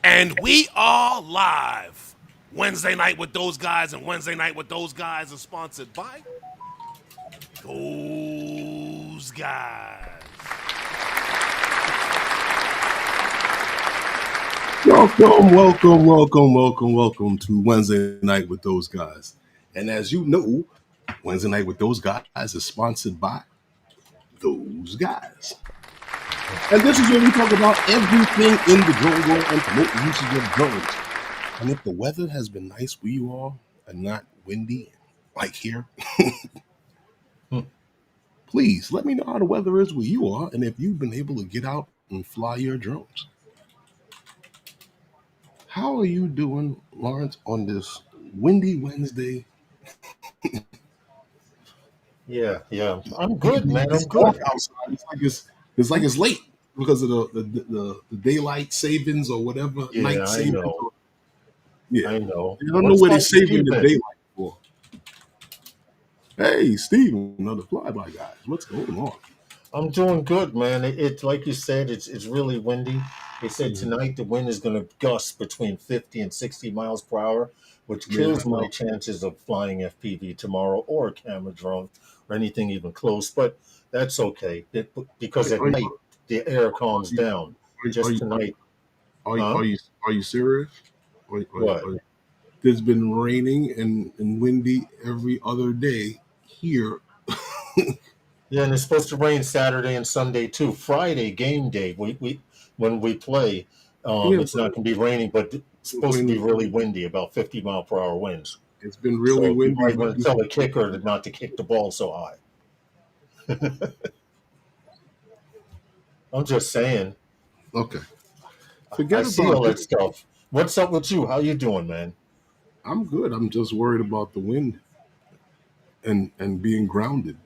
And we are live. Wednesday night with those guys, and Wednesday night with those guys is sponsored by those guys. Welcome to Wednesday night with those guys. And as you know, Wednesday night with those guys is sponsored by those guys. And this is where we talk about everything in the drone world and promote the usage of drones. And if the weather has been nice where you are and not windy like here, please let me know how the weather is where you are and if you've been able to get out and fly your drones. How are you doing, Lawrence, on this windy Wednesday? Yeah. I'm good, man. I'm It's dark good. outside. It's like it's late because of the daylight savings or whatever Yeah, night I savings. know. Yeah, I know. I don't know What's what they're up, saving the Steven? daylight for. Hey, Steve, another flyby guys. What's going on? I'm doing good, man. It's like you said, it's really windy. They said Mhm. tonight the wind is going to gust between 50 and 60 miles per hour, which Yeah, I kills my know. chances of flying FPV tomorrow or a camera drone or anything even close. But that's okay because at Are you night the air are calms you down. are Just you tonight, are you, huh? are you, are you serious? What? There's been raining and windy every other day here. Yeah, and it's supposed to rain Saturday and Sunday too. Friday game day, we when we play, Yeah, it's not going to be raining, but it's supposed to be when really windy, about 50-mile-per-hour winds. it's been really So you windy. might want to tell the kicker not to kick the ball so high. I'm just saying. Okay, I forget see about all that. that stuff. What's up with you? How you doing, man? I'm good. I'm just worried about the wind and being grounded.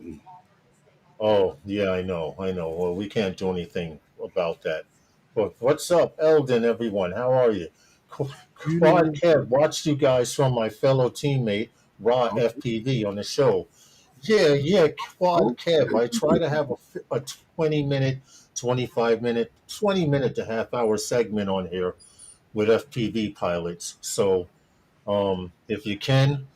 Oh, yeah, I know. Well, we can't do anything about that. But what's up, Eldon, everyone? How are you? You Quad know, Kev, watched you guys from my fellow teammate, Raw okay, FPV, on the show. Yeah, Quad Kev. I try to have a 20-minute, 25-minute, 20-minute to half-hour segment on here with FPV pilots. So if you can,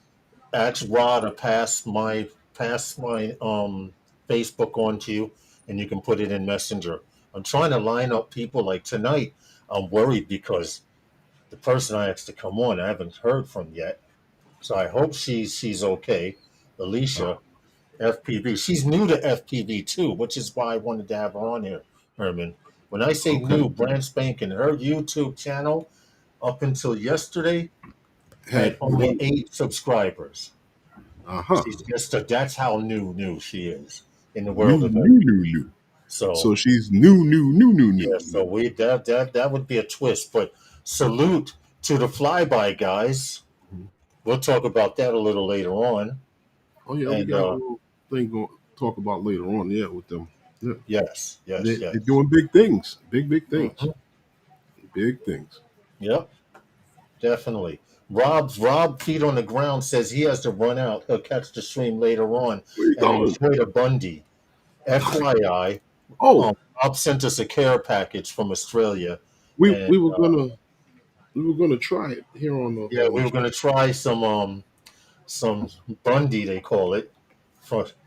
ask Rod to pass my Facebook on to you, and you can put it in Messenger. I'm trying to line up people like tonight. I'm worried because the person I asked to come on, I haven't heard from yet. So I hope she's okay. uh, Aleesha, FPV. She's new to FPV too, which is why I wanted to have her on here, Herman. When I say okay. new, brand spanking, her YouTube channel up until yesterday had Had only one. 8 subscribers. Uh-huh. She's just that's how new she is in the New, world of new, new, FPV. new. So So she's new. yeah, so we that would be a twist. But salute to the flyby guys. Mhm. We'll talk about that a little later on. Oh yeah, we And got a little thing going talk about later on. Yeah, with them. Yeah, yes, yes, they're yes. doing big things. Big things. Hmm. Big things. Yep, definitely. Rob feet on the ground says he has to run out. He'll catch the stream later on Where you and going? enjoy the Bundy. FYI, Oh, Rob sent us a care package from Australia, we and we were gonna we were gonna try it here on yeah, the we were show. going to try some Bundy, they call it,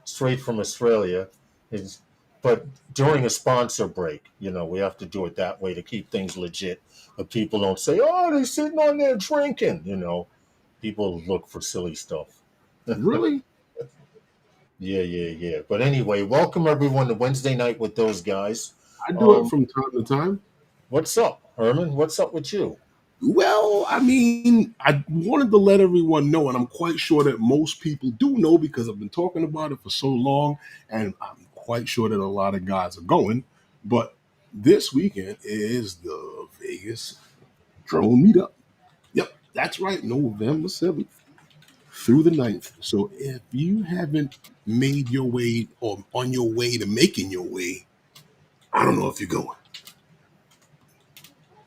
straight from Australia. It's, but during a sponsor break, we have to do it that way to keep things legit. But people don't say, "Oh, they're sitting on there drinking." People look for silly stuff. Really? Yeah. But anyway, welcome everyone to Wednesday night with those guys. I do it Um, from time to time. what's up, Herman? What's up with you? Well, I mean, I wanted to let everyone know, and I'm quite sure that most people do know because I've been talking about it for so long, and I'm quite sure that a lot of guys are going. But this weekend is the Vegas drone meetup. Yep, that's right, November 7th through the 9th. So if you haven't made your way or on your way to making your way, I don't know if you're going.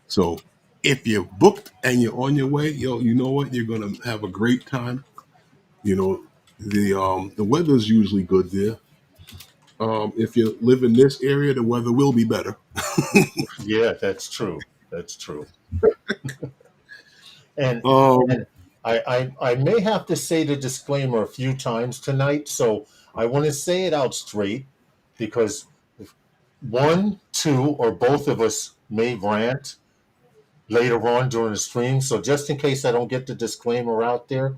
So if you're booked and you're on your way, yo, you know what? You're gonna have a great time. You know, the weather's usually good there. If you live in this area, the weather will be better. Yeah, that's true. That's true. And Um, and I may have to say the disclaimer a few times tonight, so I want to say it out straight because one, two, or both of us may rant later on during the stream. So just in case I don't get the disclaimer out there,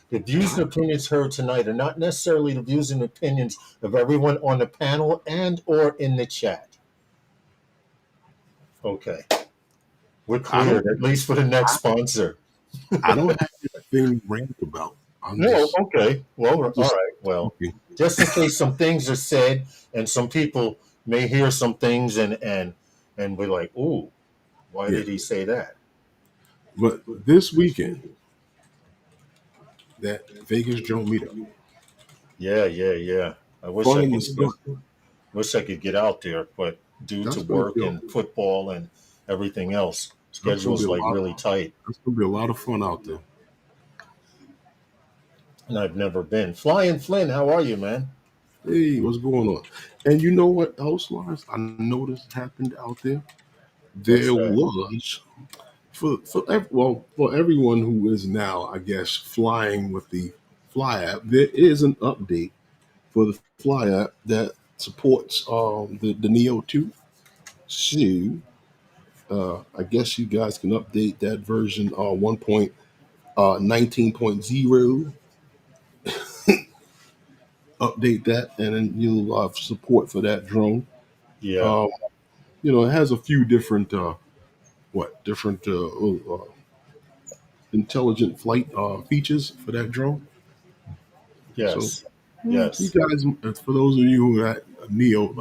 the views and opinions heard tonight are not necessarily the views and opinions of everyone on the panel and or in the chat. Okay, we're I don't, cleared at least for the next sponsor. I don't have anything to rant about. No, okay. Well, I'm all just right. Well, talking. just in case some things are said and some people may hear some things and we're like, ooh, why Yeah, did he say that? but this weekend, that Vegas drone meetup, Yeah, yeah, yeah. I wish fun I in the could start. wish I could get out there, but due to That's gonna work be and football and everything else, that's gonna be schedule's a like lot. really tight. That's gonna be a lot of fun out there. And I've never been. Flying Flynn, how are you, man? Hey, what's going on? And you know what else, Lars? I noticed happened out there. What's There that? was for everyone who is now, I guess, flying with the Fly app. There is an update for the Fly app that supports the Neo 2. So I guess you guys can update that version 1.19.0, update that, and then you'll have support for that drone. Yeah, Um, it has a few different different intelligent flight features for that drone. So yes, you yes, guys, for those of you who are at Neo,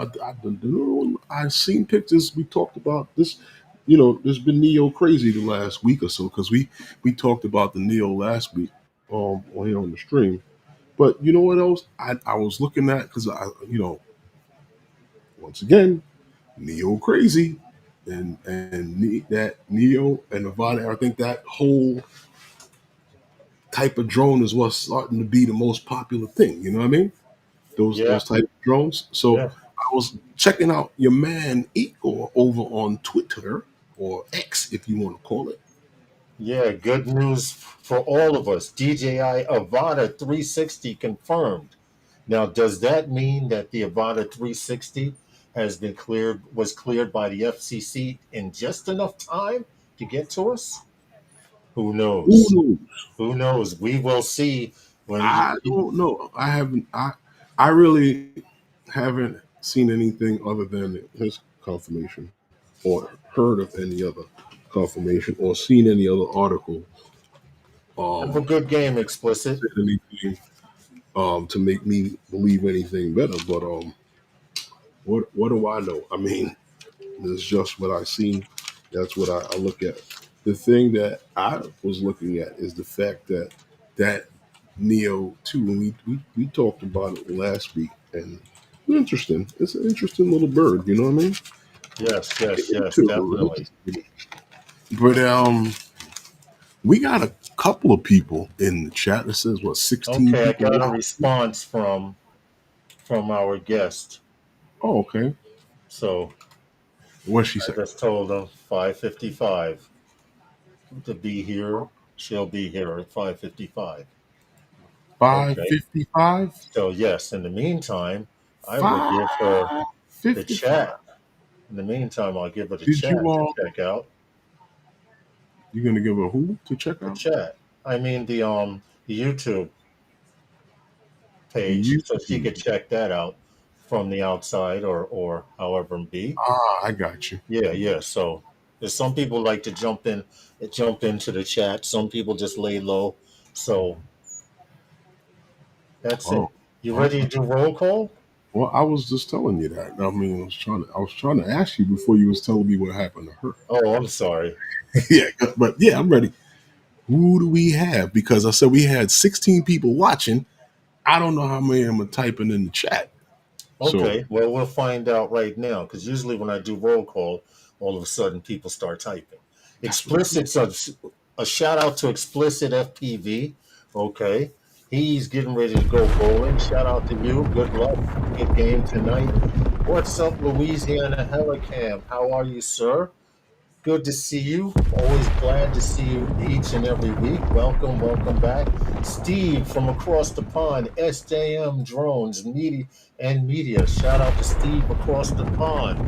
I've seen pictures. We talked about this. There's been Neo crazy the last week or so because we talked about the Neo last week on here on the stream. But you know what else? I was looking at because once again Neo crazy and that Neo and Avata. I think that whole type of drone is what's starting to be the most popular thing. You know what I mean? yeah, Those type of drones. So yeah. I was checking out your man Igor over on Twitter or X, if you want to call it. Yeah, good news for all of us. DJI Avata 360 confirmed. Now, does that mean that the Avata 360 was cleared by the FCC in just enough time to get to us? Who Who knows? knows? Who knows? We will see when I don't know. I haven't. I really haven't seen anything other than his confirmation, or heard of any other confirmation, or seen any other article have a um good game explicit. said anything to make me believe anything better. But what do I know? I mean, it's just what I seen. That's what I look at. The thing that I was looking at is the fact that Neo 2, and we talked about it last week, and it's interesting. It's an interesting little bird, you know what I mean? Yes, yes, Neo yes, 2, definitely. but we got a couple of people in the chat that says what 16 Okay, I people got a watching. response from our guest. Oh, okay. So What she I say? just told him 5:55 to be here. She'll be here at 5:55. Okay. 555? So yes, in the meantime, I will give her the 555. chat. In the meantime, I'll give her the Did you chat to check out. you gonna give a who to check The out? chat. I mean the YouTube page, The so she YouTube. could check that out from the outside or however it be. Ah, I got you. Yeah, yeah. So there's some people like to jump into the chat. Some people just lay low. So that's Oh, it. You all ready to right. do roll call? Well, I was just telling you that. I mean, I was trying to ask you before you was telling me what happened to her. Oh, I'm sorry. Yeah, but yeah, I'm ready. Who do we have? Because I said we had 16 people watching. I don't know how many of them are typing in the chat. So, Okay, well, we'll find out right now because usually when I do roll call, all of a sudden people start typing. that's what it is. Explicit's a shout out to Explicit FPV. Okay, he's getting ready to go bowling. Shout out to you. Good luck. Good game tonight. What's up, Louisiana Helicam? How are you, sir? Good to see you. Always glad to see you each and every week. Welcome back. Steve from across the pond, SJM Drones, Media. Shout out to Steve across the pond.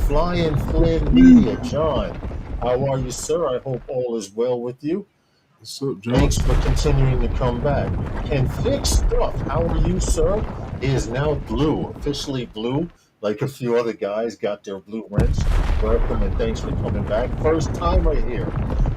Flying Flynn Media, John. How are you, sir? I hope all is well with you. What's up, John? Thanks for continuing to come back. Can fix stuff. How are you, sir? He is now blue, officially blue, like a few other guys got their blue wrench. Welcome and thanks for coming back. First timer here,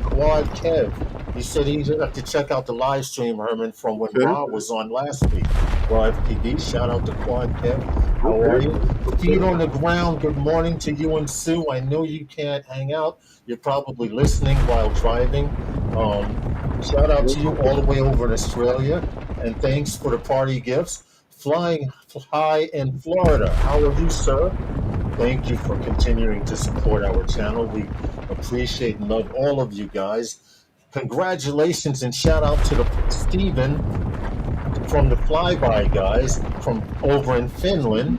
Quad Kev. He said he'd have to check out the live stream, Herman, from when Okay. Rob was on last week. Raw FPV, shout out to Quad Kev. How are Okay. you? Feet on the ground, good morning to you and Sue. I know you can't hang out. You're probably listening while driving. Shout out to you all the way over in Australia, and thanks for the party gifts. Flying high in Florida. How are you, sir? Thank you for continuing to support our channel. We appreciate and love all of you guys. Congratulations and shout out to the Stephen from the Flyby guys from over in Finland.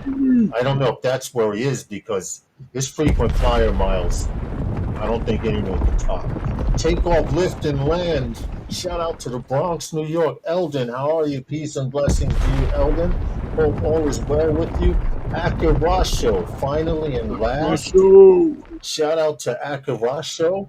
I don't know if that's where he is because his frequent flyer miles, I don't think anyone could top. Take off, lift, and land. Shout out to the Bronx, New York. Eldon, how are you? Peace and blessings to you, Eldon. Hope all is well with you. Akirasho, finally and last. Show. Shout out to Akirasho.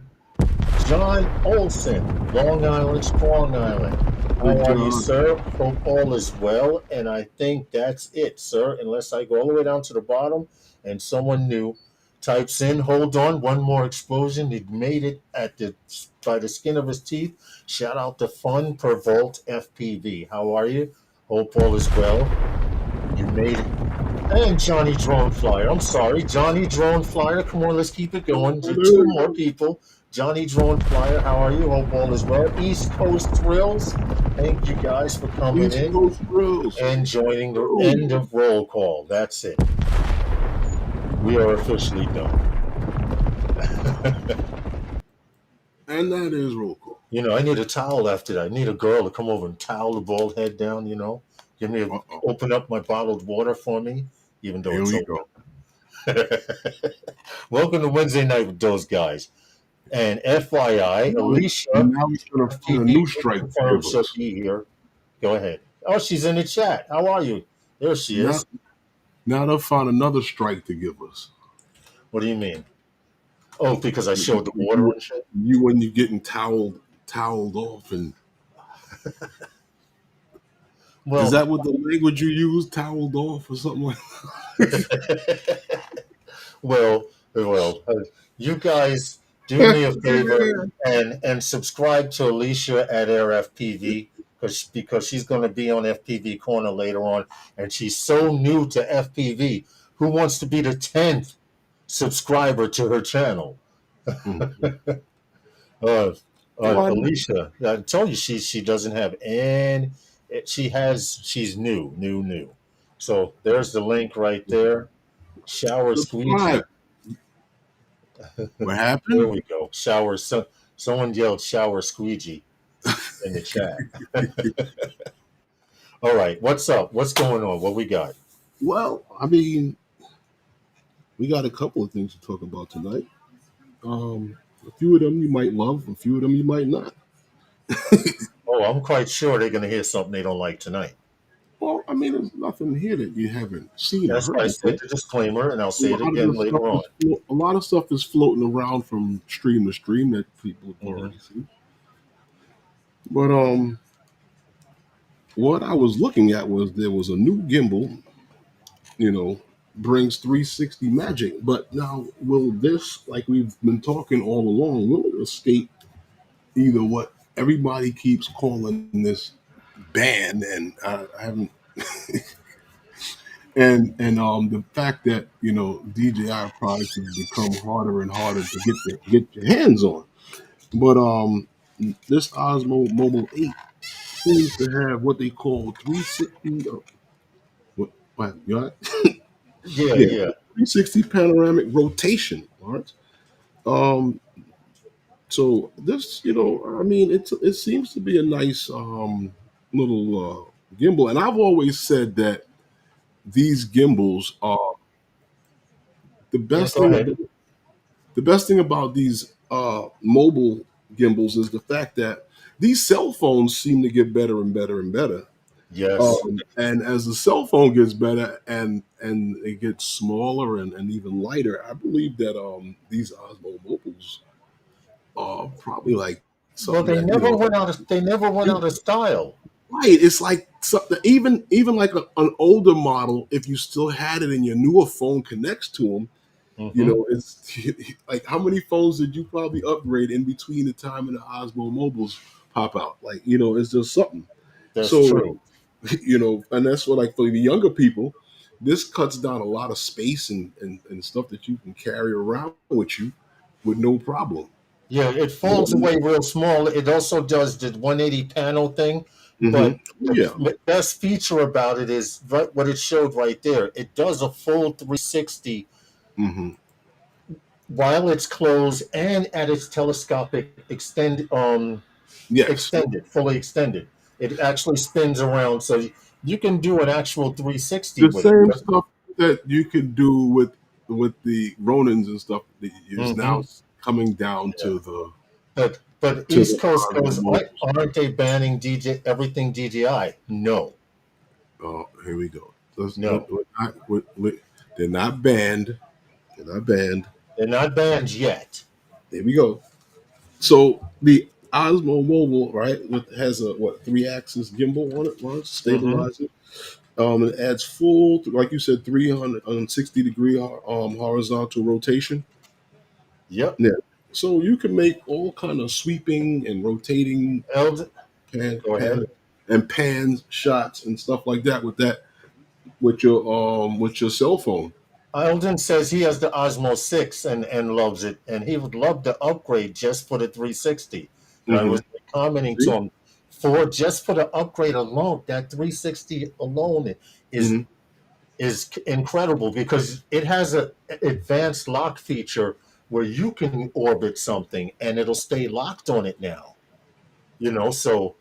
John Olson, Long Island, Strong Island. How Big are you, John. sir? Hope all is well. And I think that's it, sir, unless I go all the way down to the bottom and someone new types in, hold on, one more explosion. He made it by the skin of his teeth. Shout out to Fun Per Volt FPV. How are you? Hope all is well. You made it. And Johnny Drone Flyer. I'm sorry, Johnny Drone Flyer. Come on, let's keep it going. There Two we more go. people. Johnny Drone Flyer, how are you? Hope all is well. East Coast Thrills. Thank you guys for coming East in Coast Grills. and joining the Oh. end of roll call. That's it. We are officially done. And that is roll call. You know, I need a towel after that. I need a girl to come over and towel the bald head down, you know. Open up my bottled water for me, even though Here it's we open. go. Welcome to Wednesday night with those guys. And FYI, Aleesha, Now he's going to find a new strike to confirmed give she'll us. be here. Go ahead. Oh, she's in the chat. How are you? There she is. Now they'll find another strike to give us. What do you mean? Oh, because I showed the water and shit? You when you're getting toweled off, and Well, is that what the language you use? Toweled off or something like that? well, you guys do me a favor and subscribe to Aleesha at Air FPV because she's going to be on FPV Corner later on, and she's so new to FPV. Who wants to be the 10th subscriber to her channel? Aleesha, I told you she doesn't have any. She's new. So there's the link right there. Shower squeegee. What happened? There we go. Shower. Someone yelled shower squeegee in the chat. All right, what's up? What's going on? What we got? Well, I mean, we got a couple of things to talk about tonight. A few of them you might love, a few of them you might not. Oh, I'm quite sure they're going to hear something they don't like tonight. Well, I mean, there's nothing here that you haven't seen That's or why I heard said before. the disclaimer, and I'll say it A lot of again the later on. a lot of stuff is floating around from stream to stream that people have already seen. But what I was looking at was there was a new gimbal, brings 360 magic. But now, will this, like we've been talking all along, will it escape either what everybody keeps calling this ban, and I haven't, and the fact that DJI products have become harder and harder to get your hands on. But this Osmo Mobile 8 seems to have what they call 360. What you got? Yeah. 360 panoramic rotation. All right. So this, I mean, it seems to be a nice little gimbal, and I've always said that these gimbals are the Yeah, best go thing. ahead. the best thing about these mobile gimbals is the fact that these cell phones seem to get better and better and better. Yes. And as the cell phone gets better and it gets smaller and even lighter, I believe that these Osmo mobiles are probably like Well, something that, you know, they never went out of style. right. It's like something, even like an older model, if you still had it and your newer phone connects to them, you Hmm. know, it's like how many phones did you probably upgrade in between the time and the Osmo mobiles pop out? Like, you know, it's just something. That's So, true. you know, and that's what, like, for the younger people, this cuts down a lot of space and stuff that you can carry around with you with no problem. Yeah, it You know folds away real small. It also does the 180 panel thing, what I mean? but Oh, yeah. the best feature about it is what it showed right there. It does a full 360 Hmm. while it's closed and at its telescopic Yes. fully extended. It actually spins around, so you can do an actual 360 The with it. same stuff that you can do with the Ronins and stuff that is Mm-hmm. now coming down Yeah. But to East the Coast Osmo goes, mobiles. aren't they banning everything DJI? No, Oh, here we go. no, They're not banned. They're not banned. they're not banned yet. Here we go. So the Osmo Mobile, right, has a what 3-axis gimbal on it, right, Mm-hmm. stabilizer. It adds full, like you said, 360-degree horizontal rotation. Yep. Yeah. So you can make all kind of sweeping and rotating Eld, pan, go ahead. pan and pan shots and stuff like that with your cell phone. Eldon says he has the Osmo 6 and loves it, and he would love to upgrade just for the 360. And I Hmm. was commenting to See? him, for just for the upgrade alone, that 360 alone is Hmm. is incredible because it has a advanced lock feature where you can orbit something and it'll stay locked on it now. So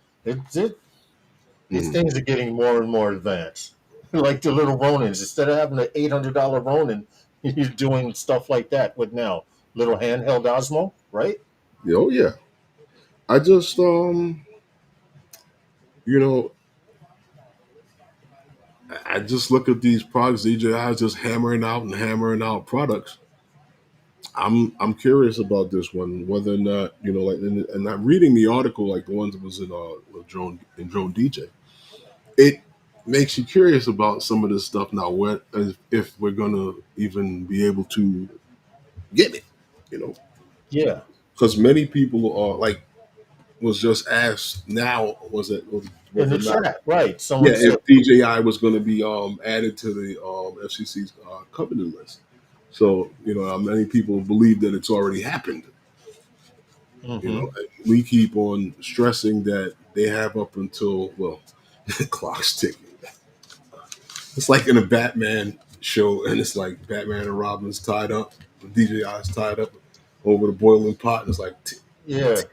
these Hmm. things are getting more and more advanced. Like the little Ronins, instead of having an $800 Ronin, you're doing stuff like that with now little handheld Osmo, right? Oh yeah. I just you know, I just look at these products. DJI is just hammering out and hammering out products. I'm curious about this one, whether or not, you know, like, and I'm reading the article, like the ones that was in Drone DJ. It makes you curious about some of this stuff now. What if we're gonna even be able to get it? You know, Yeah, because many people are like was just asked now. in Was the it not? chat, right? Yeah, Someone said, if DJI was going to be added to the FCC's covenant list. So, you know, many people believe that it's already happened. You mm-hmm. know, we keep on stressing that they have up until, well, the clock's ticking. It's like in a Batman show, and it's like Batman and Robin's tied up, DJI's tied up over the boiling pot, and it's like, tick, Yeah, tick,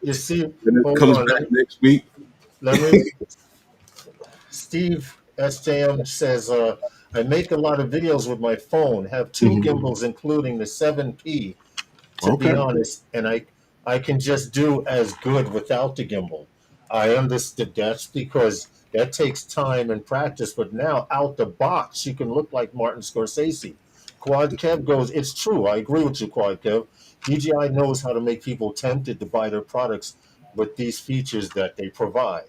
you see, and it hold comes on, back next week. let me Steve SJM says, I make a lot of videos with my phone, have two Mhm. gimbals, including the 7P, to be Okay. honest, and I can just do as good without the gimbal. I understood that's because that takes time and practice, but now out the box, you can look like Martin Scorsese. Quad Kev goes, it's true. I agree with you, Quad Kev. DJI knows how to make people tempted to buy their products with these features that they provide.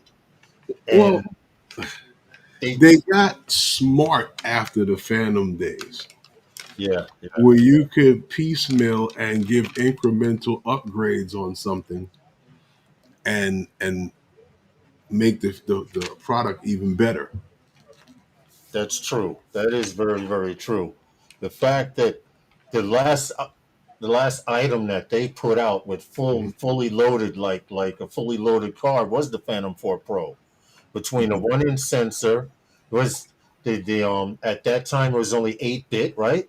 Well, And they, they got smart after the Phantom days, yeah, where you could piecemeal and give incremental upgrades on something and make the product even better. that's true. That is very, very true. The fact that the last the last item that they put out with Mhm. fully loaded like a fully loaded car was the Phantom 4 Pro. Between a Mhm. 1-inch sensor was the at that time it was only 8-bit, right?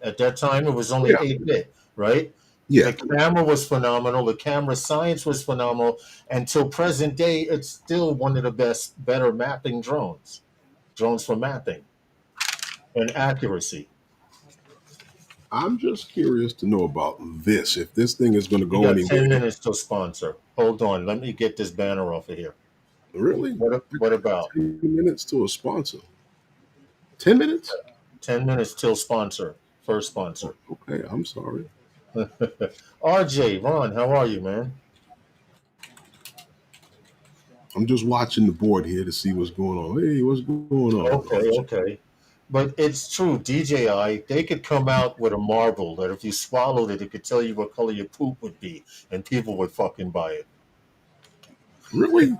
At that time it was only Yeah, 8-bit, right? yeah. The camera was phenomenal. The camera science was phenomenal. Until present day, it's still one of the better mapping drones for mapping and accuracy. I'm just curious to know about this. If this thing is going to You go got 10 anywhere, minutes to sponsor. Hold on. Let me get this banner off of here. really? What about 10 minutes to a sponsor. 10 minutes? 10 minutes till sponsor? First sponsor. Okay, I'm sorry. RJ, Ron, how are you, man? I'm just watching the board here to see what's going on. Hey, what's going on, Okay, RJ? okay. But it's true, DJI, they could come out with a marble that if you swallowed it, it could tell you what color your poop would be, and people would fucking buy it. Really?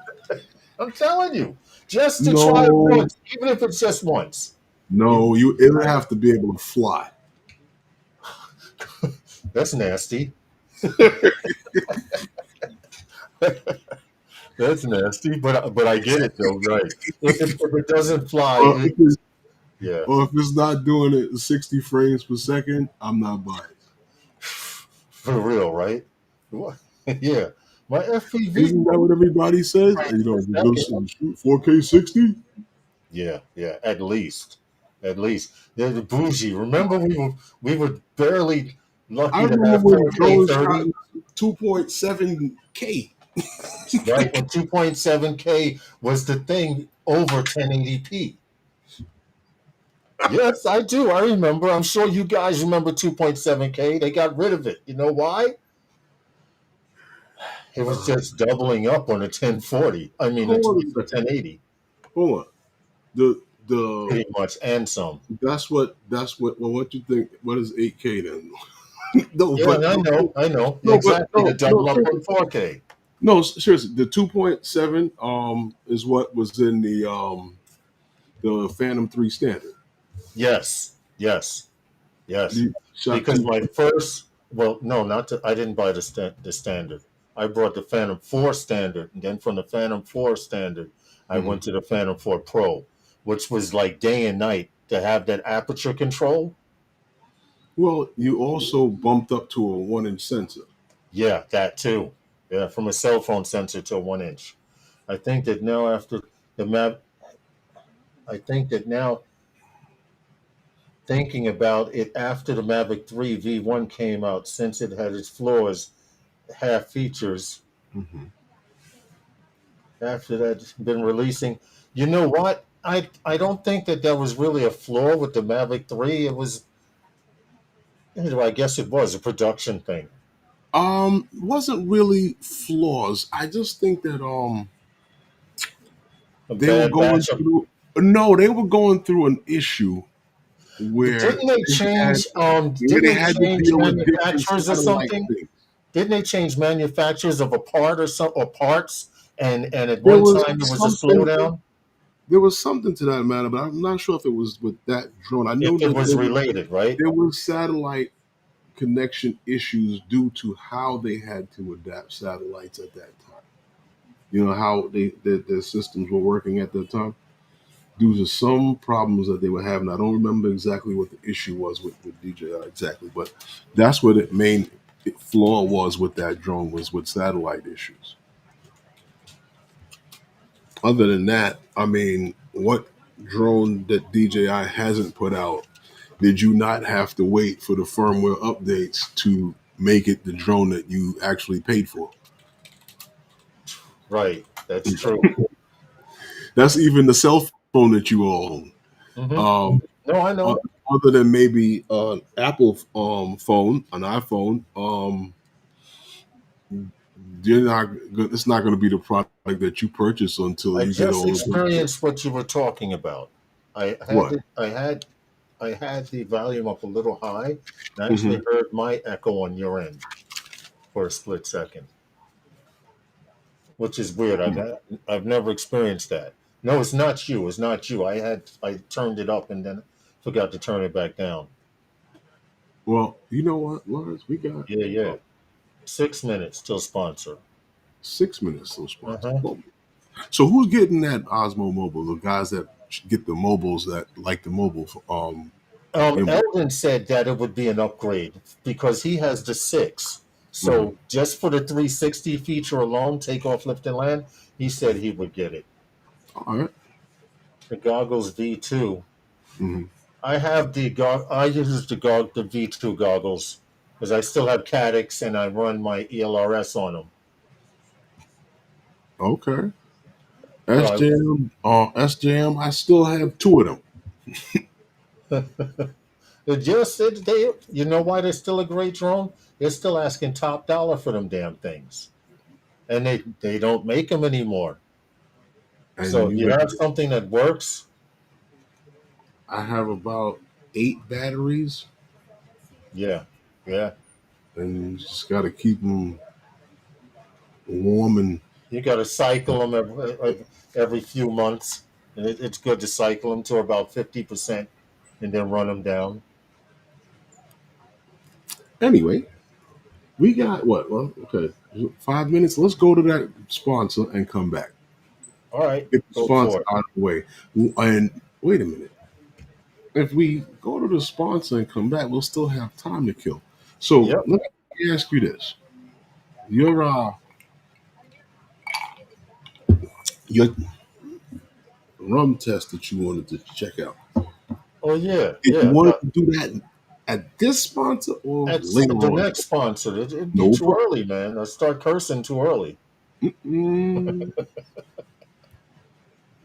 I'm telling you, just to try it No, once, even if it's just once. no. You it'll have to be able to fly. That's nasty. That's nasty, but I get it though, right? If it doesn't fly, Or if it's, yeah, or if it's not doing it 60 frames per second, I'm not buying it. for real, right? What? Yeah, my FPV. Isn't that what everybody says? Just shoot 4K 60. Yeah, yeah, at least they're bougie. Remember, we were barely I lucky to remember have when 4K drones got 30, 2.7K. right? When 2.7K was the thing over 1080p. Yes, I do. I remember. I'm sure you guys remember 2.7K. They got rid of it. You know why? It was just doubling up on a 1040. I mean, a Hold on a second. 1080, Hold on. The pretty much, and some. that's what well what you think what is 8K then? No, Yeah, but I know no, but exactly. To no, double no, up seriously, on 4K. no, seriously. The 2.7 is what was in the Phantom 3 standard. Yes, yes, yes. You shot Because two. my first, well, no, not to, I didn't buy the standard. I brought the Phantom 4 standard, and then from the Phantom 4 standard, I Mhm. went to the Phantom 4 Pro, which was like day and night to have that aperture control. Well, you also bumped up to a 1 inch sensor. Yeah, that too. Yeah, from a cell phone sensor to a 1 inch. I think that now after the map, I think that now thinking about it after the Mavic 3 V1 came out, since it had its flaws, have features Mhm. after that been releasing. You know what? I don't think that there was really a flaw with the Mavic 3. It was, I guess it was a production thing. Wasn't really flaws. I just think that A they were bad going batch of. through. No, they were going through an issue where Didn't they they had change? where Didn't they they had to change deal with different manufacturers or satellite something? things. Didn't they change manufacturers of a part or some or parts? And at There one was time there was a something. slowdown. There was something to that matter, but I'm not sure if it was with that drone. I know If it that was related, right? there was satellite connection issues due to how they had to adapt satellites at that time. You know how their systems were working at that time due to some problems that they were having. I don't remember exactly what the issue was with DJI exactly, but that's what the main flaw was with that drone was with satellite issues. Other than that, I mean, what drone that DJI hasn't put out did you not have to wait for the firmware updates to make it the drone that you actually paid for? Right. That's true. That's even the cell phone that you own. Hmm. Um, No, I o- know. Other than maybe an Apple phone, an iPhone, you're not. It's not going to be the product that you purchase until I you get just all of them. experienced what you were talking about. I had What? it. I had the volume up a little high, and I Hmm. actually heard my echo on your end for a split second, which is weird. I've never experienced that. No, it's not you. It's not you. I turned it up and then forgot to turn it back down. Well, you know what, Lawrence? We got Yeah, yeah. 6 minutes till sponsor. 6 minutes to Uh sponsor. huh. Well, so who's getting that Osmo mobile? The guys that get the mobiles that like the mobile gimbal. Eldon said that it would be an upgrade because he has the six. Hmm. So just for the 360 feature alone, take off, lift, and land, he said he would get it. All right. The goggles V2. Mm-hmm. I have I use the V2 goggles because I still have Cadix and I run my ELRS on them. Okay. So SJM, I still have two of them. you know why they're still a great drone? They're still asking top dollar for them damn things, and they don't make them anymore. And So if you you got, have something that works, I have about 8 batteries, yeah, yeah, and you just got to keep them warm and you got to cycle them every few months, and it's good to cycle them to about 50%, and then run them down. anyway. We got what? Well, okay, 5 minutes. Let's go to that sponsor and come back. All right, Get the go sponsor for it. out of the way. And wait a minute. If we go to the sponsor and come back, we'll still have time to kill. So Yep. let me ask you this: your your rum test that you wanted to check out. Oh yeah, Did you yeah. want to do that at this sponsor or That's later the on? next sponsor. It'd be No too problem. early, man. I start cursing too early. Mm,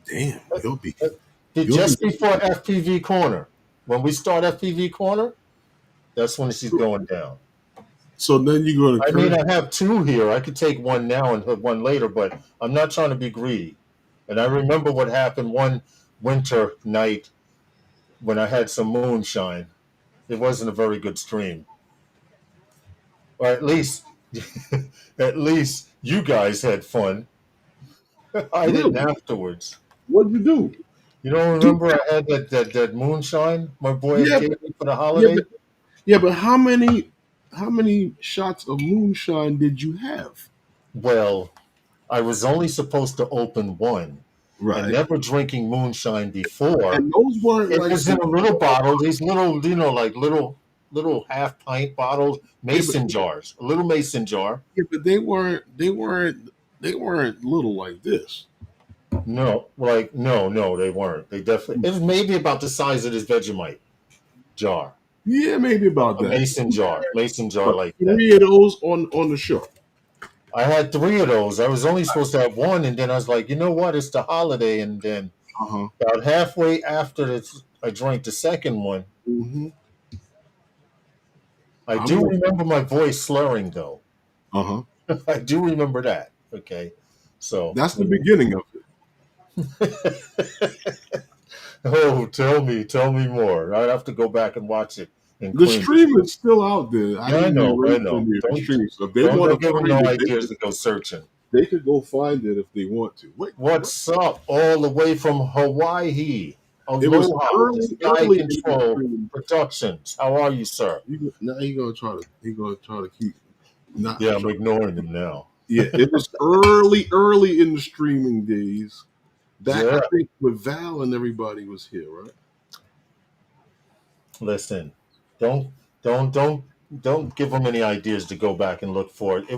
damn, you'll be. Just before FPV corner. When we start FPV corner, that's when she's going down. So then you're going to I mean, curse. I have two here. I could take one now and put one later, but I'm not trying to be greedy. And I remember what happened one winter night when I had some moonshine. It wasn't a very good stream, or at least, at least you guys had fun. I didn't Really? afterwards. What'd you do? You don't Do remember I had that moonshine my boy had yeah, gave me for the yeah, holiday? but how many shots of moonshine did you have? Well, I was only supposed to open one, and Right. never drinking moonshine before. And those weren't It like was in a little bottle, these little, like little half pint bottles, yeah, but mason jars, a little mason jar. yeah, but they weren't little like this. No, like no, they weren't. They definitely. It was maybe about the size of this Vegemite jar, Yeah, maybe about a that. mason jar But like that. 3 of those on the show. I had three of those. I was only supposed to have one, and then I was like, you know what? It's the holiday, and then Uh-huh. about halfway after this, I drank the second one. Mm-hmm. I I'm do like, remember my voice slurring, though. uh-huh. I do remember that. Okay, so That's the beginning of it. oh, tell me more. I'd have to go back and watch it and The cringe. stream is still out there. I Yeah, didn't I erase know. any of the Don't stream. So if they want to give them find no it, ideas to go searching. they could go find it if they want to. Wait, what? What's up? All the way from Hawaii. It was Aloha to Sky early in the Control stream. Productions. How are you, sir? Now he gonna try to keep not Yeah, I'm try. ignoring him now. Yeah, it was early in the streaming days. Back, I Yeah. think, with Val and everybody was here, right? Listen, don't don't don't don't give them any ideas to go back and look for it.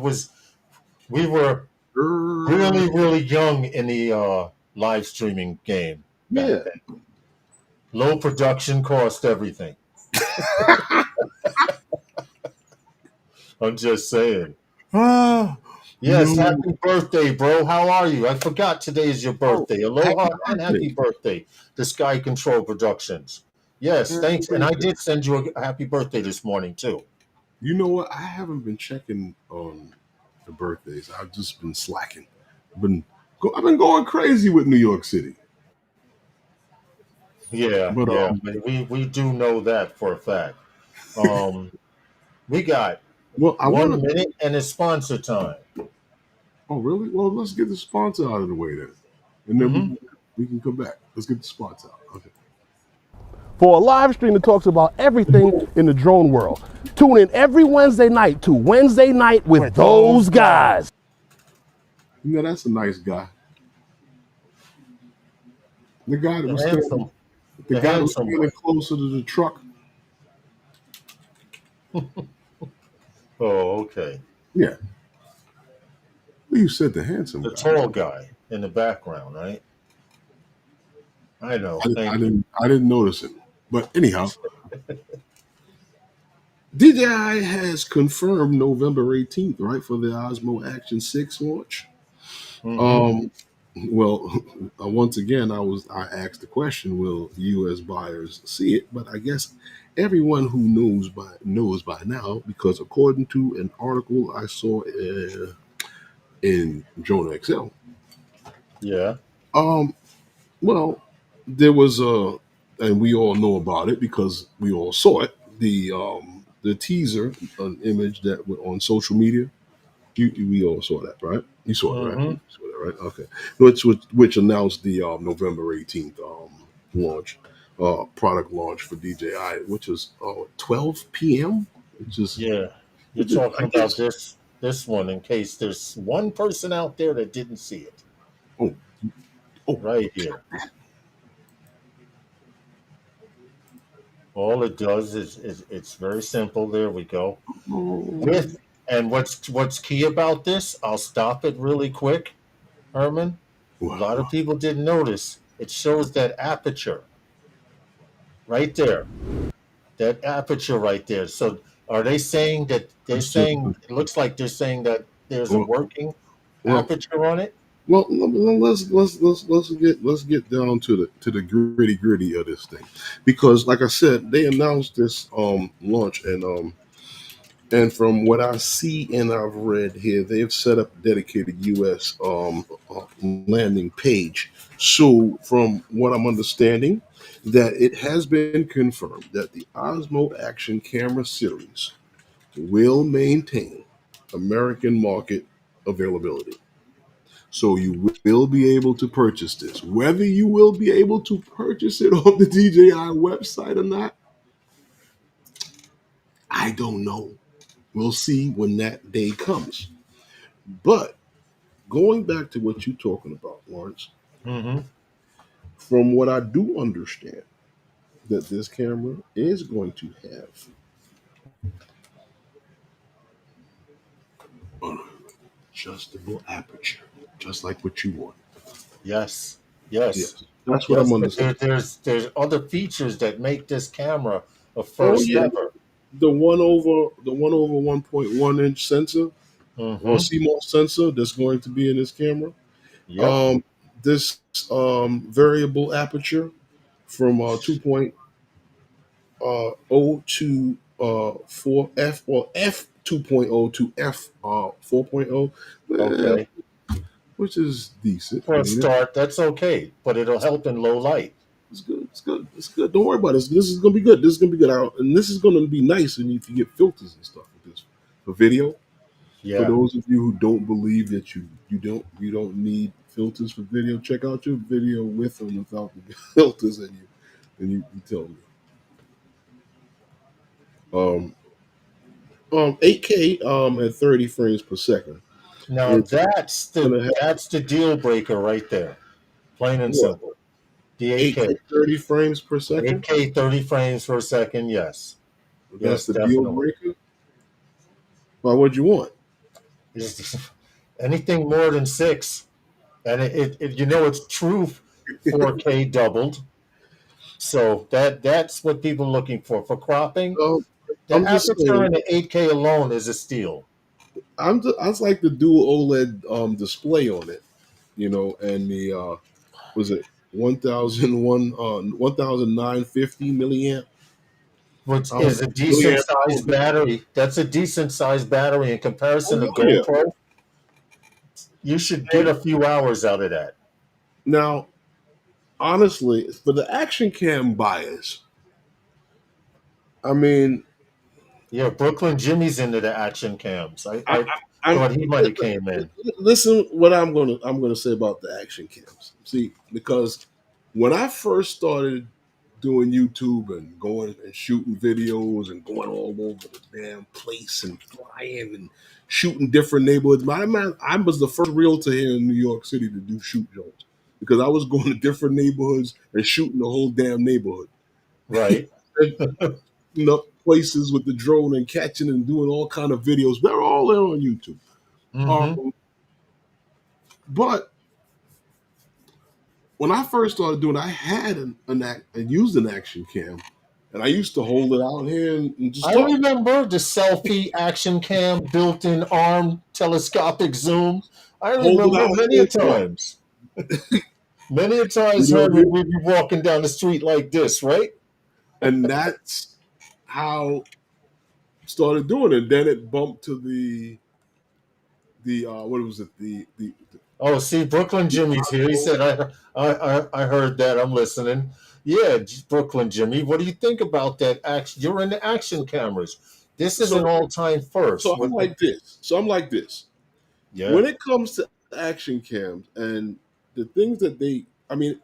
We were Early, really young in the live streaming game back yeah. then. Low production cost everything. I'm just saying. Ah, Yes, no. happy birthday, bro. How are you? I forgot today is your Oh, birthday. happy Aloha and birthday! happy birthday to Sky Control Productions. Yes, Happy thanks. And I birthday! did send you a happy birthday this morning too. You know what? I haven't been checking on the birthdays. I've just been slacking. I've been going crazy with New York City. Yeah, But yeah. But we do know that for a fact. Um, we got well, I want 1 minute and it's sponsor time. Oh, really? Well, let's get the sponsor out of the way then, and then Hmm. we can come back. Let's get the sponsor out. Okay. For a live stream that talks about everything in the drone world. Tune in every Wednesday night to Wednesday Night with those guys. You know, that's a nice guy. The guy that The was standing, handsome, the the guy that was handsome standing one. closer to the truck. Oh, okay. Yeah. Well, you said the handsome The guy. tall guy in the background, right? I know. I Thank you. didn't. I didn't notice him. But anyhow, DJI has confirmed November 18th, right, for the Osmo Action 6 launch. Hmm. Um, well, once again, I asked the question: will you, as buyers, see it? But I guess everyone who knows by now, because according to an article I saw in Drone XL, Yeah. um, well, there was and we all know about it because we all saw it. The teaser, an image that went on social media. We all saw that, right? You saw it, right? Hmm. You saw that, right? Okay. Which announced the November 18th launch, product launch for DJI, which is 12 p.m. Which is, Yeah. You're talking I about guess. this one in case there's one person out there that didn't see it. Oh, oh, Right here. All it does is it's very simple. There we go. oh. With and what's key about this? I'll stop it really quick, Herman. A lot of Wow. people didn't notice. It shows that aperture right there. That aperture right there. So are they saying that they're That's just saying it looks like they're saying that there's a well, working well, aperture on it? let's get down to the gritty of this thing, because like I said, they announced this launch, and from what I see and I've read here, they've set up a dedicated U.S. Landing page. So, from what I'm understanding, that it has been confirmed that the Osmo Action Camera Series will maintain American market availability. So you will be able to purchase this. Whether you will be able to purchase it on the DJI website or not, I don't know. We'll see when that day comes. But going back to what you're talking about, Lawrence, Mm-hmm. from what I do understand, that this camera is going to have an adjustable aperture, just like what you want. Yes. Yes. Yes, that's what I'm Yes. But understanding. there's other features that make this camera a Oh first yeah, ever. the one over 1.1 inch sensor or Mm-hmm. CMOS sensor that's going to be in this camera. Yep. Um, this variable aperture from 2.0 to 4F or F 2.0 to F 4.0, eh, Okay. which is decent. I For a mean, start, that's okay, but it'll help in low light. it's good. It's good. It's good. Don't worry about it. This is gonna be good. This is gonna be good. And this is gonna be nice. And if you get filters and stuff with this for video, for Yeah. those of you who don't believe that you don't need filters for video, check out your video with and without the filters, and you tell me. 8K at 30 frames per second. Now It's gonna have that's the deal breaker right there. Plain and what, simple. The 8K. 8K 30 frames per second. 8K 30 frames per second, yes. That's Yes, the deal definitely. breaker. Why? What'd you want? Anything more than six, and it's true 4K doubled. So that's what people are looking for cropping. Um, The I'm just aperture saying. in the 8K alone is a steal. I just like the dual OLED display on it, and the was it 1950 milliamp Which hour is a decent milliamp hour. sized battery. That's a decent sized battery in Oh comparison to yeah. GoPro. You should get And a few hours out of that. now, honestly, for the action cam buyers, I mean, Yeah, Brooklyn Jimmy's into the action cams. I, I I'm thought he might have came in. listen. What I'm gonna say about the action cams. See, because when I first started doing YouTube and going and shooting videos and going all over the damn place and flying and shooting different neighborhoods. I was the first realtor here in New York City to do shoot zones because I was going to different neighborhoods and shooting the whole damn neighborhood. Right. And, places with the drone and catching and doing all kind of videos. They're all there on YouTube. Mm-hmm. Um, but when I first started doing, I had and used an action cam and I used to hold it out here and just I talk. remember the selfie action cam, built-in arm, telescopic zoom. I Hold it remember out many here a and talk. times. Many a You times, know what I Herman, mean? we'd be walking down the street like this, right? And that's how I started doing it. Then it bumped to the what was it? The Oh, see, Brooklyn Jimmy's here. He said, I heard that. I'm listening. Yeah, Brooklyn Jimmy, what do you think about that action? You're into action cameras. This is an so all-time first. so I'm like this. So I'm like this. Yeah, When it comes to action cams and the things that I mean,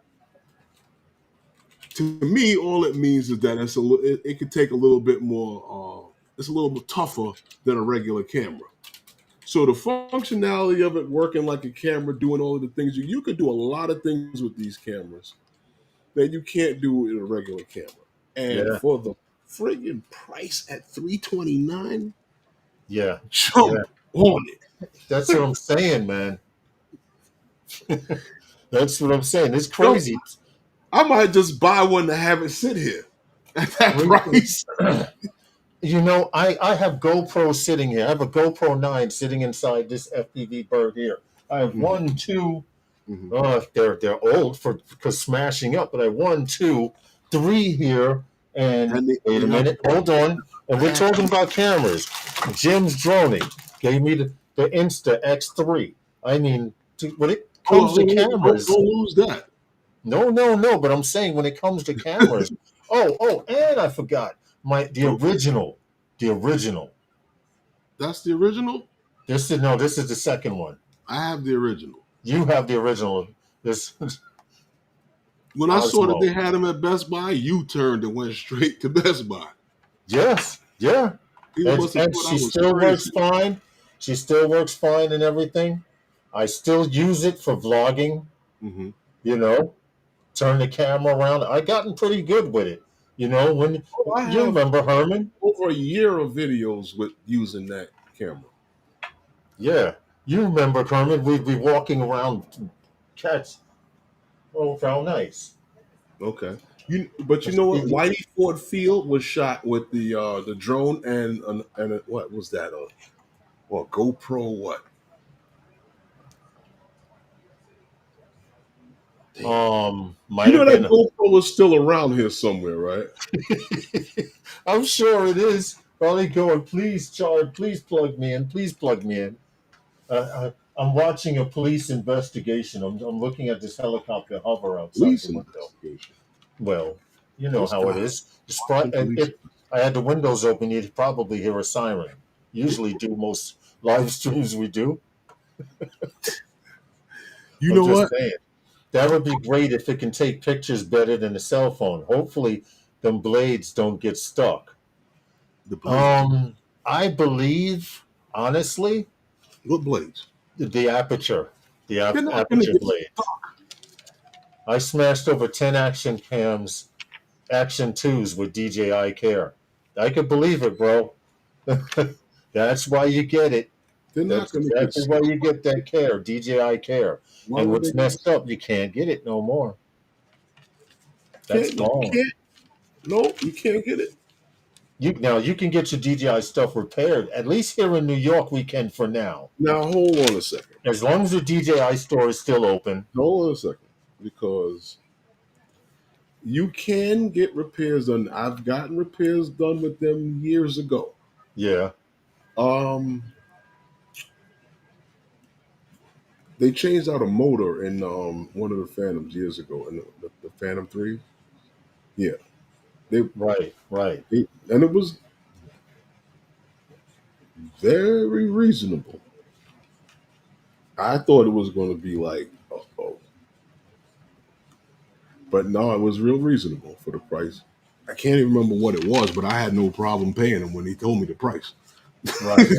to me, all it means is that it could take a little bit more. It's a little bit tougher than a regular camera. So the functionality of it working like a camera, doing all of the things you could do a lot of things with these cameras that you can't do in a regular camera. And yeah, for the friggin' price at $329, yeah, yeah. jump on it. That's what I'm saying, man. That's what I'm saying. It's Jump. crazy. I might just buy one to have it sit here at that price. You know, I have GoPro sitting here. I have a GoPro 9 sitting inside this FPV bird here. I have Mhm, one, two. mhm. They're old because smashing up, but I one, two, three here. And And wait a they have minute, hold on. And I we're have talking about cameras. Jim's droning gave me the Insta X3. I mean, when it comes to don't cameras, lose that. no, no, no. But I'm saying when it comes to cameras, oh, and I forgot the Okay, original, the original. that's the original. This is the second one. I have the original. You have the original. This When I saw that Osmo. they had them at Best Buy, you turned and went straight to Best Buy. Yes, yeah. People And, must have and thought I she was still works crazy. fine. She still works fine and everything. I still use it for vlogging, Hmm. you know, turn the camera around. I gotten pretty good with it. You know, when Oh, I you have remember Herman? over a year of videos with using that camera. Yeah. You remember Herman? We'd be walking around cats. Oh, how nice. Okay. But you know what? Whitey Ford Field was shot with the drone and what was that? Or GoPro what? Damn. You Might know have that been. GoPro was still around here somewhere, right? I'm sure it is. Probably going, please, Chard, please plug me in. Please plug me in. I'm watching a police investigation. I'm looking at this helicopter hover outside the Police window. investigation. Well, you know This how it guy is. watching police. If I had the windows open, you'd probably hear a siren. Usually do most live streams we do. You I'm know just what? saying. That would be great if it can take pictures better than a cell phone. Hopefully, them blades don't get stuck. The blades. Um, I believe, honestly, What blades? the aperture, They're not going to aperture get blade. I smashed over 10 action cams, action twos with DJI Care. I could believe it, bro. That's why you get it. they're not That's going to get exactly why stuck. you get that Care, DJI Care. Why And would they what's get messed up, you can't get it no more. That's can't no you gone. can't no you can't get it. You can get your DJI stuff repaired. At least here in New York, we can for now. Now hold on a second. As long as the DJI store is still open. Hold on a second. Because you can get repairs done. I've gotten repairs done with them years ago. Yeah, Um they changed out a motor in one of the Phantoms years ago, in the Phantom 3. Yeah. They, right, right. and it was very reasonable. I thought it was going to be like, oh, but no, it was real reasonable for the price. I can't even remember what it was, but I had no problem paying him when he told me the price. Right.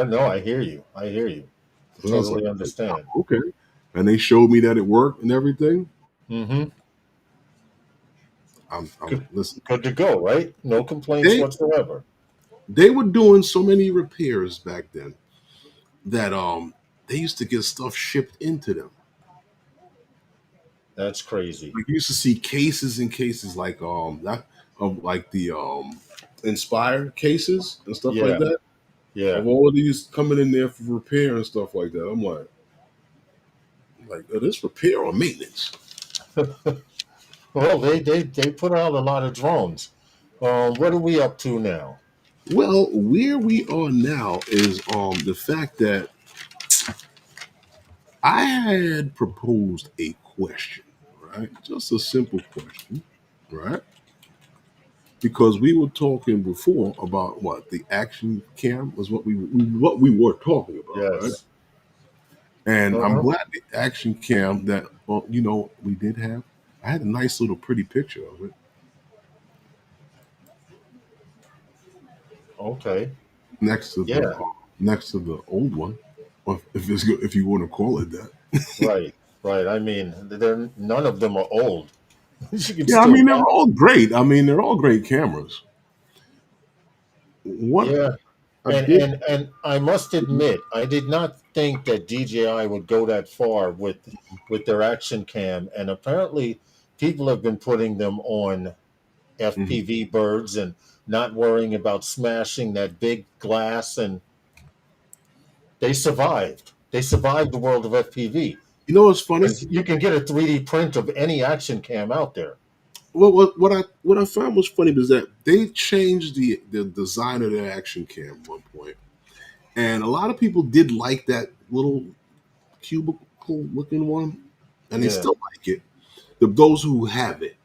No, I hear you. I hear you. And I was like, Totally understand. okay. And they showed me that it worked and everything. Mm-hmm. I'm Good, listen. good to go, right? No complaints They whatsoever. they were doing so many repairs back then that they used to get stuff shipped into them. That's crazy. Like you used to see cases and cases like that. of like the Inspire cases and stuff like Yeah, that. yeah. Of all of these coming in there for repair and stuff like that. I'm like, oh, this repair or maintenance? Well, they put out a lot of drones. What are we up to now? Well, where we are now is the fact that I had proposed a question, right? Just a simple question, right? Because we were talking before about what the action cam was what we were talking about, right? Yes. And I'm Uh-huh. glad the action cam that well, we did have. I had a nice little pretty picture of it Okay. next to the Yeah. old one, or if you want to call it that. Right. Right. I mean, none of them are old. You can Yeah, I still mean they're buy. all great. I mean they're all great cameras. What Yeah. I And did, and and I must admit, I did not think that DJI would go that far with their action cam. And apparently, people have been putting them on mhm. FPV birds and not worrying about smashing that big glass, and they survived. They survived the world of FPV. You know what's funny? 'Cause you can get a 3D print of any action cam out there. Well, what I found was funny was that they changed the design of their action cam at one point, and a lot of people did like that little cubicle looking one, and they Yeah, still like it. Those who have it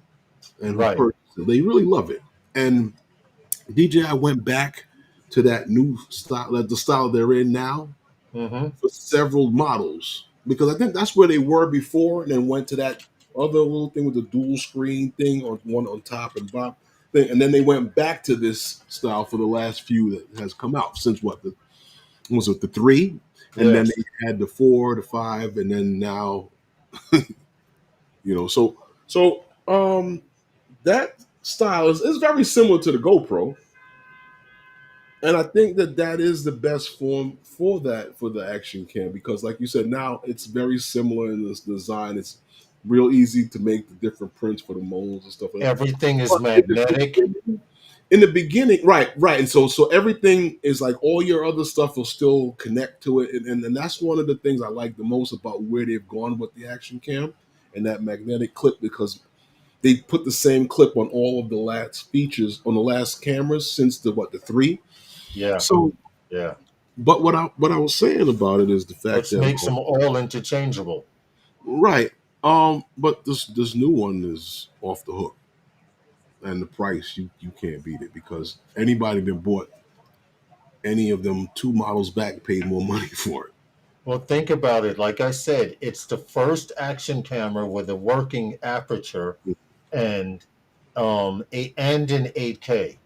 and who right. purchase it, they really love it. And DJI went back to that new style, the style they're in now, Mm-hmm. for several models because I think that's where they were before, and then went to that other little thing with the dual screen thing on one on top and bottom thing, and then they went back to this style for the last few that has come out since was it the three, and then Yes. they had the four, the five, and then now so that style is very similar to the GoPro. And I think that that is the best form for that for the action cam because, like you said, now it's very similar in this design. It's real easy to make the different prints for the molds and stuff like that. Everything is But magnetic. in the beginning, right, and so everything is like all your other stuff will still connect to it, and that's one of the things I like the most about where they've gone with the action cam and that magnetic clip because they put the same clip on all of the last features on the last cameras since the three. Yeah, So yeah. but what I was saying about it is the fact Which that makes them all interchangeable. right, but this new one is off the hook, and the price you can't beat it because anybody that bought any of them two models back paid more money for it. Well, think about it. Like I said, it's the first action camera with a working aperture and and in 8K.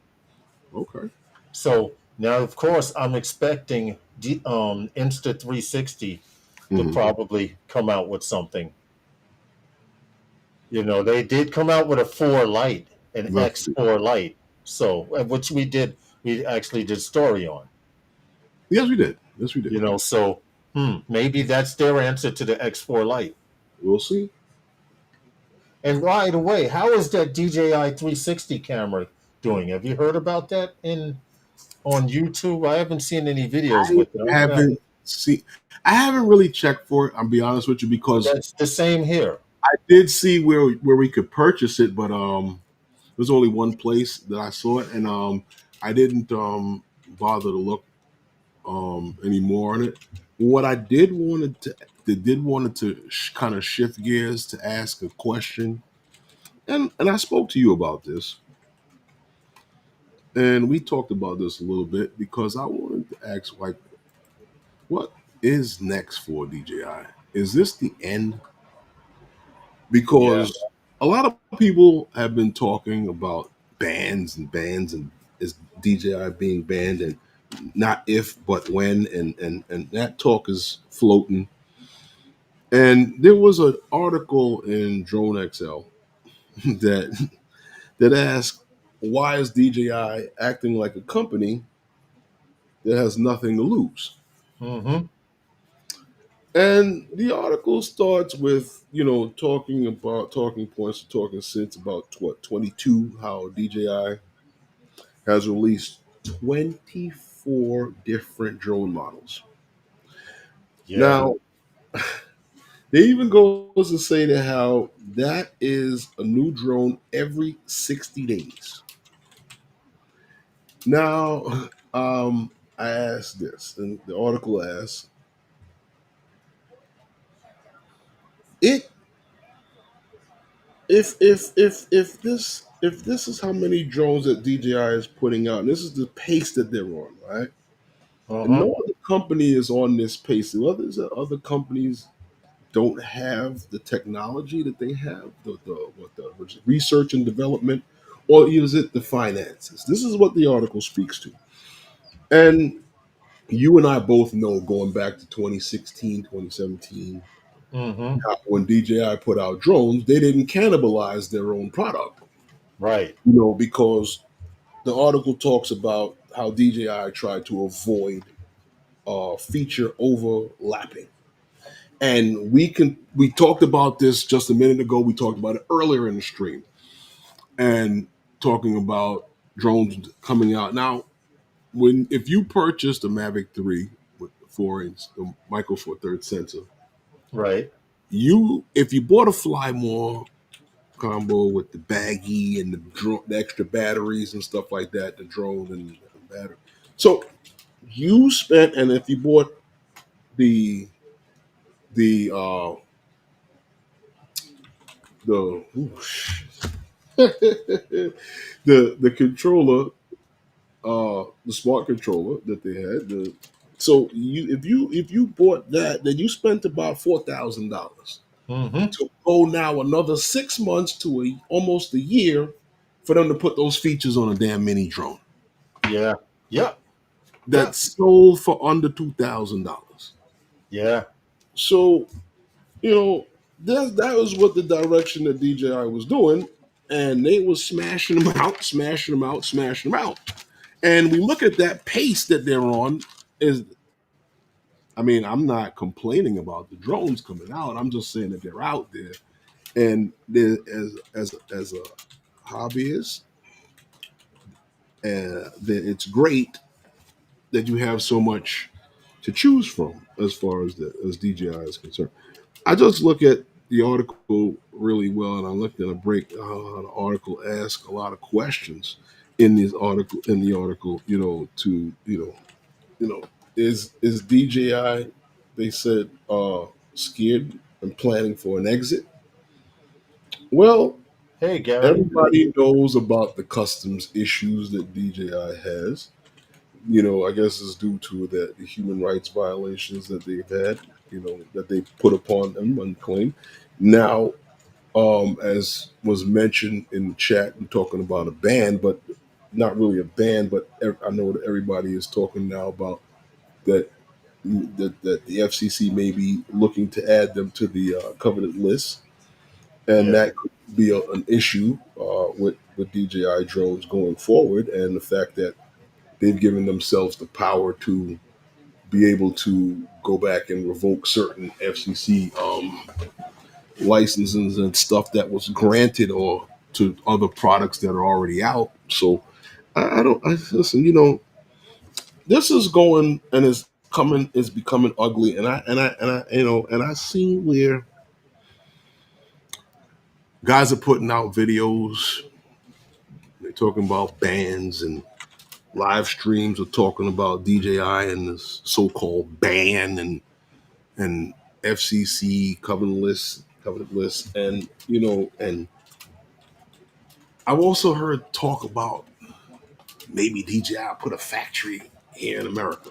Okay. So now, of course, I'm expecting Insta360 to Hmm. probably come out with something. You know, they did come out with a 4 light, an That's X4 light. So, which we actually did story on. yes, we did. Yes, we did. You know, so maybe that's their answer to the X4 light. We'll see. And right away, how is that DJI 360 camera doing? Have you heard about that in on YouTube? I haven't seen any videos I with it. I'm gonna have to, haven't seen. I haven't really checked for it. I'll be honest with you because that's the same here. I did see where we could purchase it, but there's only one place that I saw it, and I didn't bother to look any more on it. What I did wanted to kind of shift gears to ask a question, and I spoke to you about this, and we talked about this a little bit because I wanted to ask like, what is next for DJI? Is this the end? Yeah. Because a lot of people have been talking about bans and is DJI being banned and not if but when and that talk is floating. And there was an article in Drone XL that asked why is DJI acting like a company that has nothing to lose? Mm-hmm. And the article starts with, talking about talking points, talking since about 22, how DJI has released 24 different drone models. Yeah. Now, they even goes to say that how that is a new drone every 60 days. Now, I asked this, and the article asks, it if this is how many drones that DJI is putting out, and this is the pace that they're on, right? And Uh-huh. no other company is on this pace. The other companies don't have the technology that they have, the research and development, or is it the finances? This is what the article speaks to. And you and I both know, going back to 2016, 2017, Mm-hmm. when DJI put out drones, they didn't cannibalize their own product, Right. because the article talks about how DJI tried to avoid feature overlapping. And we talked about this just a minute ago. We talked about it earlier in the stream, and talking about drones coming out now. If you purchased a Mavic 3 with the 4-inch the Micro Four Third sensor, Right. if you bought a Fly More combo with the baggy and the extra batteries and stuff like that, the drone and the battery. So you spent, and if you bought the the uh the the controller, the smart controller that they had, so if you bought that, then you spent about $4,000 Mm-hmm. to go now another 6 months to almost a year for them to put those features on a damn mini drone Yeah. Yep. Yep. that's sold for under $2,000. Yeah. So that was what the direction that DJI was doing, and they was smashing them out, smashing them out, smashing them out. And we look at that pace that they're on. Is I mean, I'm not complaining about the drones coming out. I'm just saying that they're out there, and as a hobbyist, that it's great that you have so much to choose from as far as DJI is concerned. I just look at the article really well, and I looked at a break. The article asks a lot of questions in the article. You know, is DJI? They said scared and planning for an exit. Well, Hey, Gary. everybody knows about the customs issues that DJI has. I guess it's due to the human rights violations that they've had, that they put upon them unclaimed. Now, as was mentioned in the chat, we're talking about a ban, but not really a ban, but I know that everybody is talking now about that the FCC may be looking to add them to the coveted list, and Yeah. that could be an issue with DJI drones going forward, and the fact that they've given themselves the power to be able to go back and revoke certain FCC licenses and stuff that was granted or to other products that are already out. So I don't. I listen. This is going and is coming. Is becoming ugly, and I seen where guys are putting out videos. They're talking about bans, and live streams are talking about DJI and this so-called ban, and FCC covenant list, and I've also heard talk about maybe DJI put a factory here in America.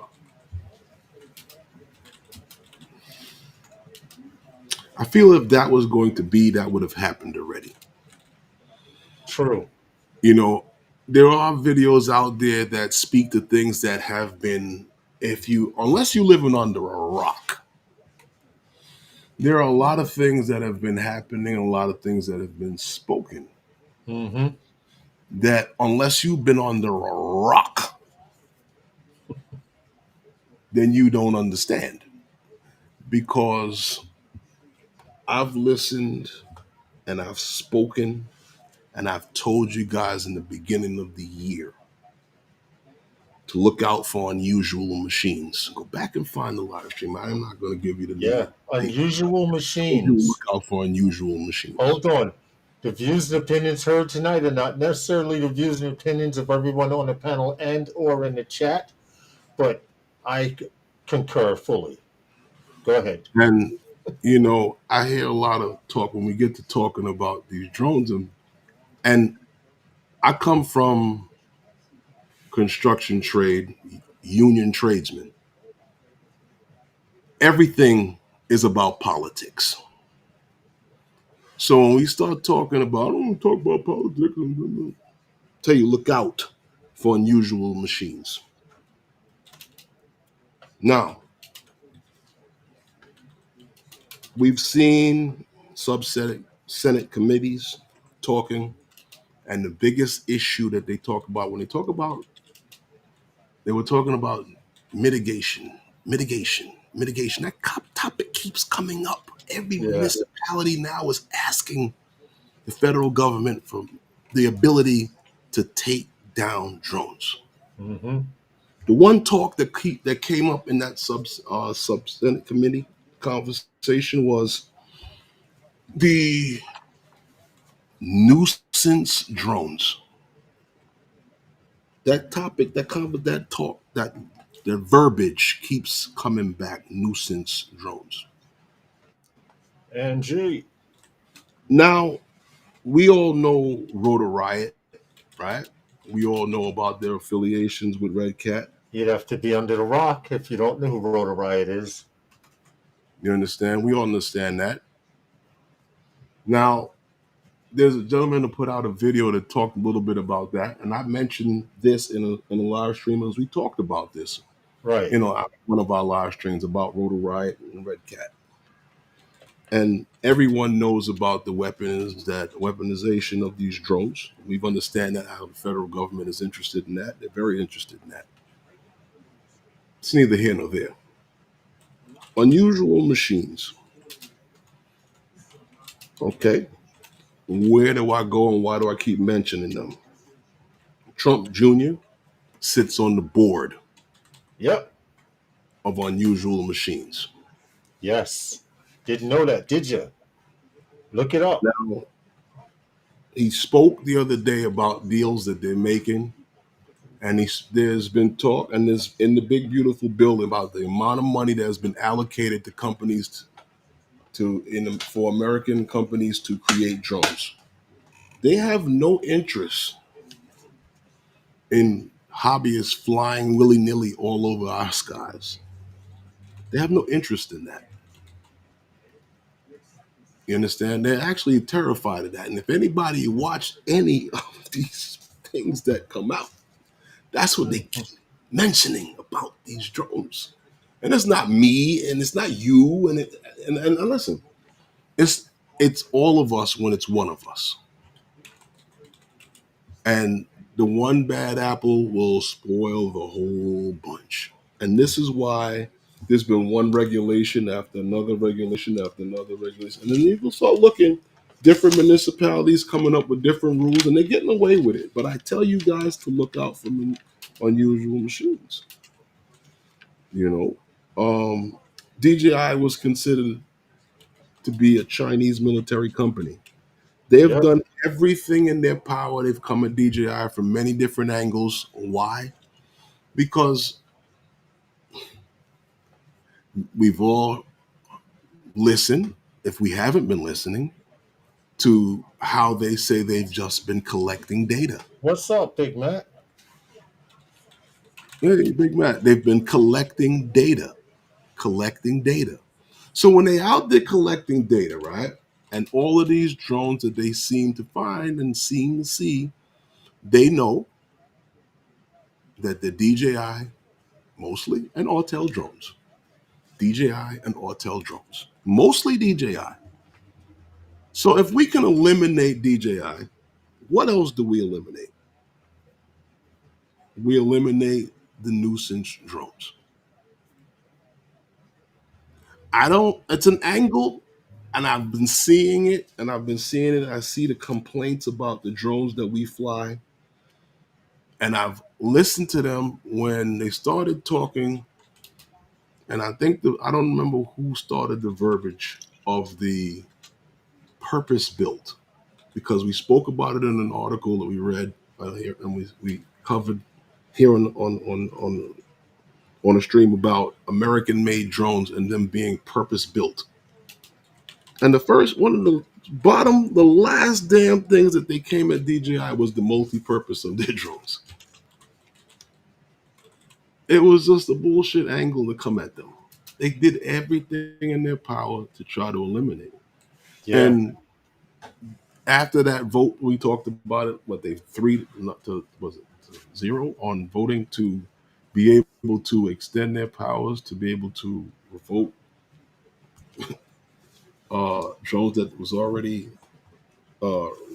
I feel if that was going to be, that would have happened already. True. You know, there are videos out there that speak to things that have been, unless you living under a rock, there are a lot of things that have been happening, a lot of things that have been spoken Mm-hmm. that unless you've been under a rock, then you don't understand. because I've listened and I've spoken and I've told you guys in the beginning of the year to look out for unusual machines. Go back and find the live stream. I am not going to give you the name Yeah, of the thing. unusual I told you to look machines. out for unusual machines. Hold on. The views and opinions heard tonight are not necessarily the views and opinions of everyone on the panel and or in the chat, but I concur fully. Go ahead. And I hear a lot of talk when we get to talking about these drones, and I come from construction trade, union tradesmen. Everything is about politics. So when we start talking about, I don't want to talk about politics, tell you, look out for unusual machines. Now, we've seen Senate committees talking, and the biggest issue that they talk about when they were talking about mitigation. That topic keeps coming up. Every Yeah. municipality now is asking the federal government for the ability to take down drones. Mm-hmm. The one talk that came up in that sub Senate committee conversation was the nuisance drones. That topic, that talk, that the verbiage keeps coming back. Nuisance drones. And gee, Now we all know Rotor Riot, right? We all know about their affiliations with Red Cat. you'd have to be under the rock if you don't know who Rotor Riot is. You understand? We all understand that. Now, there's a gentleman that put out a video that talked a little bit about that, and I mentioned this in a live stream as we talked about this. Right. One of our live streams about Rotor Riot and Red Cat. And everyone knows about the weaponization of these drones. We understand that how the federal government is interested in that. They're very interested in that. It's neither here nor there. Unusual machines. Okay. Where do I go and why do I keep mentioning them? Trump Jr. sits on the board Yep. of unusual machines. Yes. Didn't know that, did you? Look it up. Now, he spoke the other day about deals that they're making, and there's been talk, and there's in the big beautiful bill about the amount of money that has been allocated to companies for American companies to create drones. They have no interest in hobbyists flying willy-nilly all over our skies. They have no interest in that. You understand? They're actually terrified of that. And if anybody watched any of these things that come out, that's what they keep mentioning about these drones. And it's not me, and it's not you, and listen, it's all of us when it's one of us. And the one bad apple will spoil the whole bunch. And this is why there's been one regulation after another regulation after another regulation. And then you will start looking, different municipalities coming up with different rules, and they're getting away with it. But I tell you guys to look out for unusual machines. DJI was considered to be a Chinese military company. They have Yep. done everything in their power. They've come at DJI from many different angles. Why? Because we've all listened, if we haven't been listening, to how they say they've just been collecting data. What's up, Big Mac? Hey, Big Matt, they've been collecting data. So when they out there collecting data, right, and all of these drones that they seem to find and seem to see, they know that the DJI mostly and Autel drones, DJI and Autel drones, mostly DJI. So if we can eliminate DJI, what else do we eliminate? We eliminate the nuisance drones. I don't. It's an angle, and I've been seeing it, and I've been seeing it. I see the complaints about the drones that we fly, and I've listened to them when they started talking. And I think I don't remember who started the verbiage of the purpose built, because we spoke about it in an article that we read here, and we covered here on a stream about American made drones and them being purpose built. And the first one of the last damn things that they came at DJI was the multi-purpose of their drones. It was just a bullshit angle to come at them. They did everything in their power to try to eliminate it. Yeah. And after that vote, we talked about it. What they three not to was it zero on voting to be able to extend their powers to be able to revoke drones that was already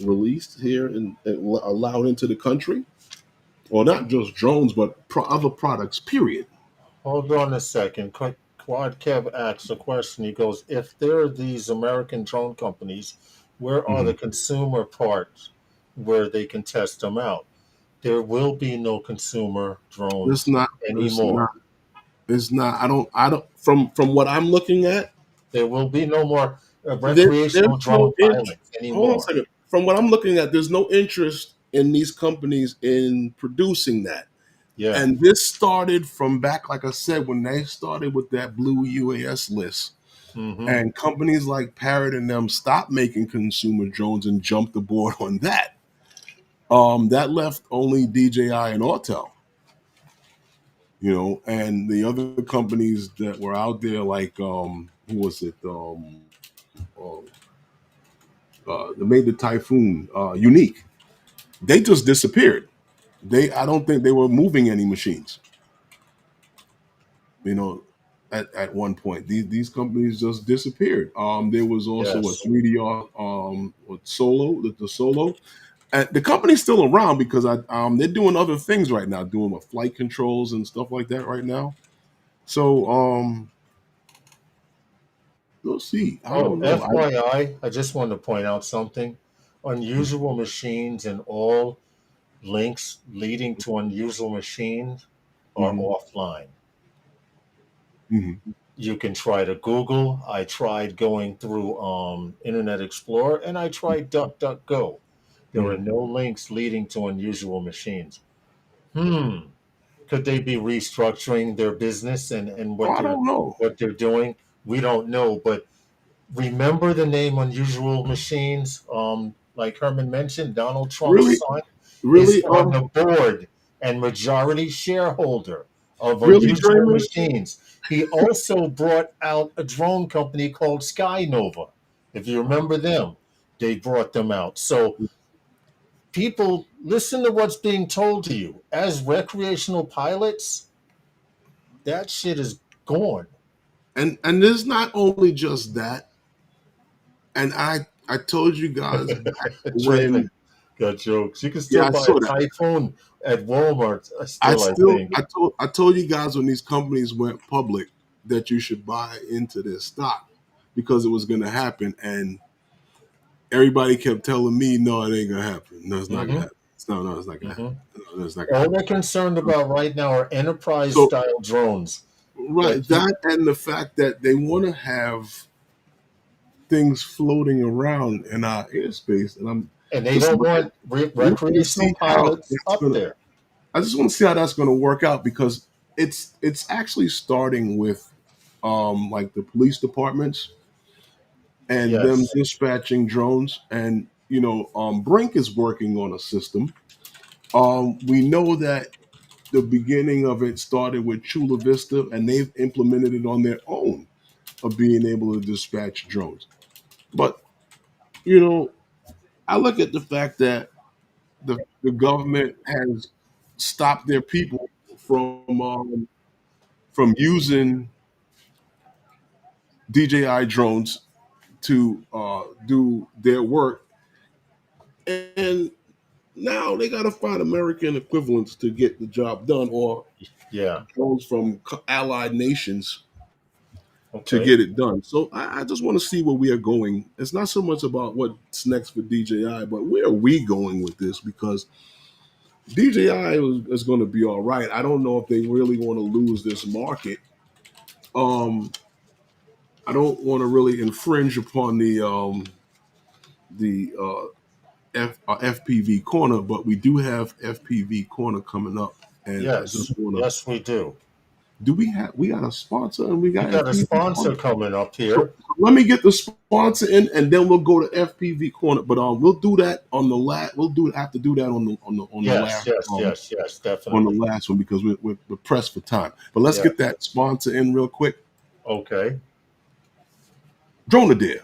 released here and allowed into the country, or not just drones, but other products. Period. Hold on a second. Quad Kev asks a question. He goes, if there are these American drone companies, where are the consumer parts where they can test them out? There will be no consumer It's drones not. It's anymore. not. It's not. I don't. I don't. From what I'm looking at, There will be no more there's recreational no drone interest. pilots Hold on a anymore. second. From what I'm looking at, there's no interest in these companies in producing that. Yeah. And this started from back, like I said, when they started with that blue UAS list. Mm-hmm. And companies like Parrot and them stopped making consumer drones and jumped aboard on that. That left only DJI and Autel, and the other companies that were out there, like who was it? Uh, that made the Typhoon unique. They just disappeared. I don't think they were moving any machines. You know, at one point, these companies just disappeared. There was also a Yes. 3DR with Solo, the Solo. And the company's still around because they're doing other things right now, doing flight controls and stuff like that right now. So we'll see. I Oh, don't know. FYI, I just wanted to point out something. Unusual machines and all links leading to unusual machines are Mhm, offline. mhm, You can try to Google. I tried going through Internet Explorer and I tried DuckDuckGo. There are mhm. no links leading to unusual machines. Hmm. Could they be restructuring their business and Oh, I don't know. what they're doing? We don't know, but remember the name Unusual Machines? Like Herman mentioned, Donald Trump's Really, son is really, on the board and majority shareholder of really, Unusual Draymond. Machines. He also brought out a drone company called Sky Nova. If you remember them, they brought them out. So people, listen to what's being told to you. As recreational pilots, that shit is gone. And there's not only just that. And I told you guys back Draymond when, got jokes. You can still yeah, I buy saw a that. Typhoon at Walmart. Still, I think. I told you guys when these companies went public that you should buy into their stock because it was going to happen, and everybody kept telling me, no, it ain't gonna happen. No, it's not gonna Hmm. happen. No, it's not gonna happen. Hmm. No, it's not gonna All happen. they're concerned about right now are enterprise So style drones. right, That you that and the fact that they want to have things floating around in our airspace, and I'm and they just don't want looking to recreational see how pilots that's up gonna. there. I just want to see how that's gonna work out because it's actually starting with like the police departments and them Yes, dispatching drones, and Brink is working on a system. We know that the beginning of it started with Chula Vista, and they've implemented it on their own of being able to dispatch drones. But you know, I look at the fact that the government has stopped their people from using DJI drones to do their work, and now they got to find American equivalents to get the job done, or yeah. drones from allied nations to Okay. get it done. So I just want to see where we are going. It's not so much about what's next for DJI, but where are we going with this? Because DJI is going to be all right. I don't know if they really want to lose this market. Um, I don't want to really infringe upon the FPV corner, but we do have FPV corner coming up, and I Yes. just want to. Yes, we do. Do we got a sponsor and we We got got a FPV corner? sponsor coming up So here. let me get the sponsor in, and then we'll go to FPV corner. But we'll do that on the last. We'll do have to do that on the Yes, last yes, yes, yes, on the definitely. last one because we're pressed for time. But let's Yeah. get that sponsor in real quick. Okay. DroneAdair.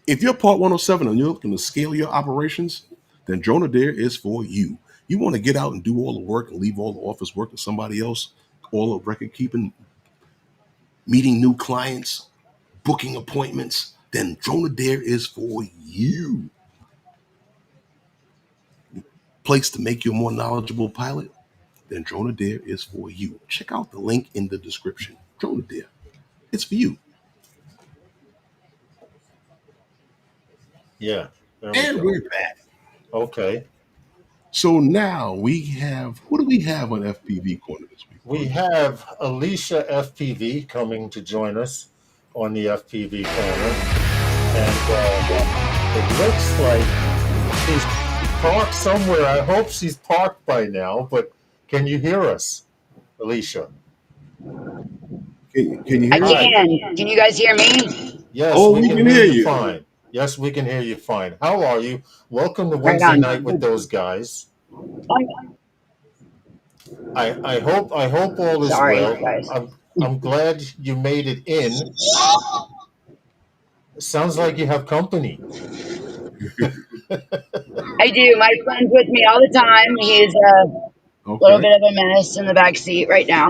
If you're Part 107 and you're looking to scale your operations, then DroneAdair is for you. You want to get out and do all the work and leave all the office work to somebody else, all the record keeping, meeting new clients, booking appointments, then DroneAdair is for you. Place to make you a more knowledgeable pilot, then DroneAdair is for you. Check out the link in the description. DroneAdair, it's for you. Yeah. There we And go. we're back. Okay. So now we have, who do we have on FPV Corner this week? We have Aleesha FPV coming to join us on the FPV corner. And it looks like she's parked somewhere. I hope she's parked by now, but can you hear us, Aleesha? Can you I hear us? Hi. can. Can you guys hear me? Yes, Oh, we we can can hear hear you you. fine. Yes, we can hear you fine. How are you? Welcome to Right Wednesday night on. with those guys. I'm I hope all is sorry, well. guys. I'm glad you made it in. Sounds like you have company. I do. My son's with me all the time. He's a little Okay. bit of a menace in the back seat right now.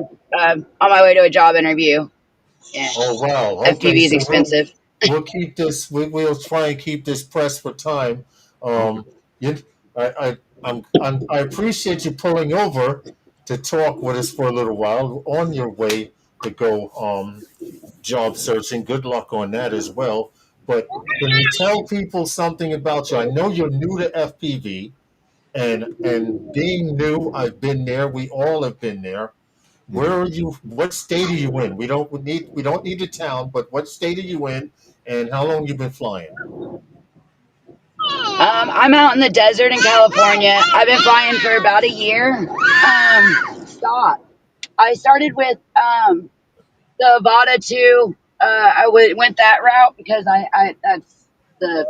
On my way to a job interview. Yeah. Oh wow. Okay, FPV is so expensive. we'll keep this. We'll try and keep this pressed for time. Okay. You, I appreciate you pulling over to talk with us for a little while on your way to go job searching. Good luck on that as well. But can you tell people something about you? I know you're new to FPV, and being new, I've been there. We all have been there. Where Mhm. are you? What state are you in? We don't need a town, but what state are you in, and how long you been flying? I'm out in the desert in California. I've been flying for about a year. Stop. I started with the Avata 2. Went that route because I that's the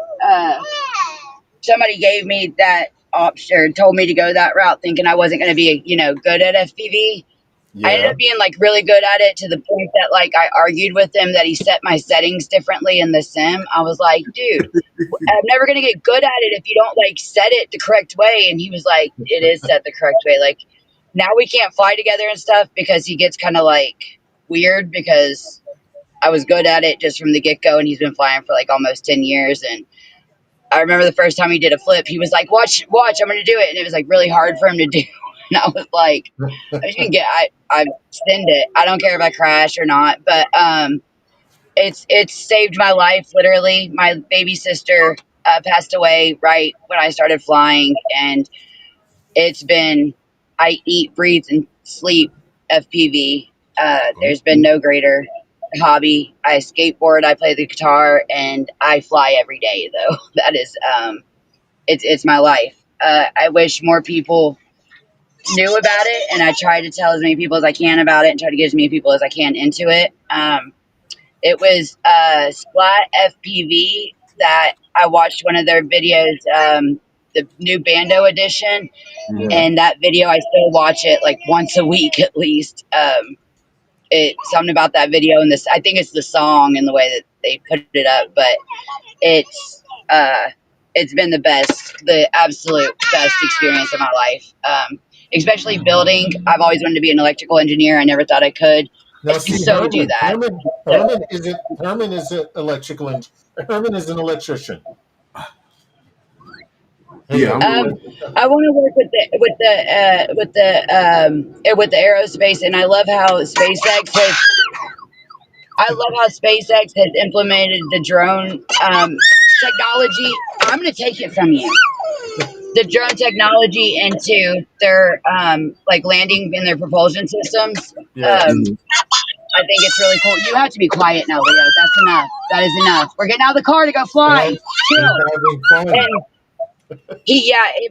somebody gave me that option, told me to go that route, thinking I wasn't going to be, good at FPV. I ended Yeah. up being like really good at it to the point that like I argued with him that he set my settings differently in the sim. I was like, dude, I'm never going to get good at it if you don't like set it the correct way. And he was like, it is set the correct way. Like now we can't fly together and stuff because he gets kind of like weird because I was good at it just from the get go, and he's been flying for like almost 10 years. And I remember the first time he did a flip, he was like, watch, I'm going to do it. And it was like really hard for him to do. And I was like, I send it. I don't care if I crash or not, but, it's saved my life. Literally. My baby sister, passed away right when I started flying. And it's been, I eat, breathe, and sleep FPV. There's been no greater hobby. I skateboard, I play the guitar, and I fly every day though. That is, it's my life. I wish more people knew about it, and I try to tell as many people as I can about it and try to get as many people as I can into it. It was Splat FPV that I watched one of their videos, the new Bando edition, Mhm. Yeah. and that video I still watch it like once a week at least. It something about that video and this, I think it's the song and the way that they put it up, but it's uh it's been the absolute best experience of my life. Especially building. I've always wanted to be an electrical engineer. I never thought I could. Now see, So do Herman. that. Herman. So, Herman is an electrical. Herman is an electrician. Yeah, Hey, I'm gonna let. I want to work with the aerospace, and I love how SpaceX has I love how SpaceX has implemented the drone technology. I'm going to take it from you. The drone technology into their like landing in their propulsion systems. Yeah. Mhm. I think it's really cool. You have to be quiet now, Leo. That's enough. That is enough. We're getting out of the car to go fly. Well, he's Chill. having fun. And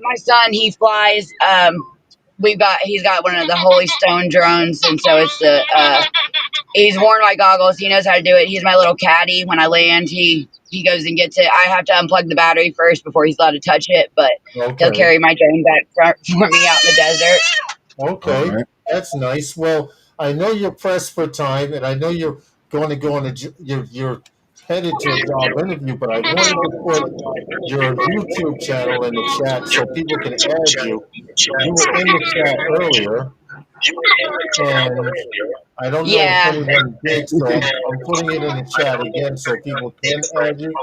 my son, he flies. He's got one of the Holy Stone drones, and so it's the he's worn my goggles. He knows how to do it. He's my little caddy. When I land, he goes and gets it. I have to unplug the battery first before he's allowed to touch it, but he'll Okay. carry my drone back for me out in the desert. Okay. All right. That's nice. Well, I know you're pressed for time, and I know you're going to go on you're headed to a job interview, but I wanted to put your YouTube channel in the chat so people can add you. You were in the chat earlier, and I don't know if Yeah. anyone did, so I'm putting it in the chat again so people can add you.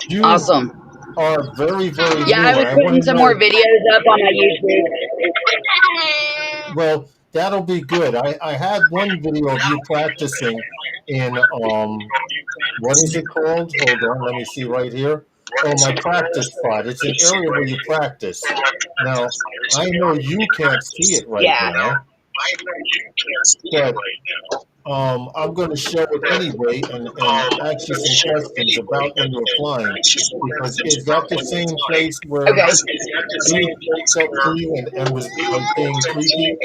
You Awesome. are very, very Yeah, I new, was and I want putting to some more know. videos up on my YouTube. Well, that'll be good. I had one video of you practicing in what is it called? Hold on, let me see right here. Oh, my practice spot. It's an area where you practice. Now, I know you can't see it right Yeah. now, but I'm going to show it anyway and ask you some questions about when you were flying. Because is that the same place where Okay. he walked up to you and was being creepy?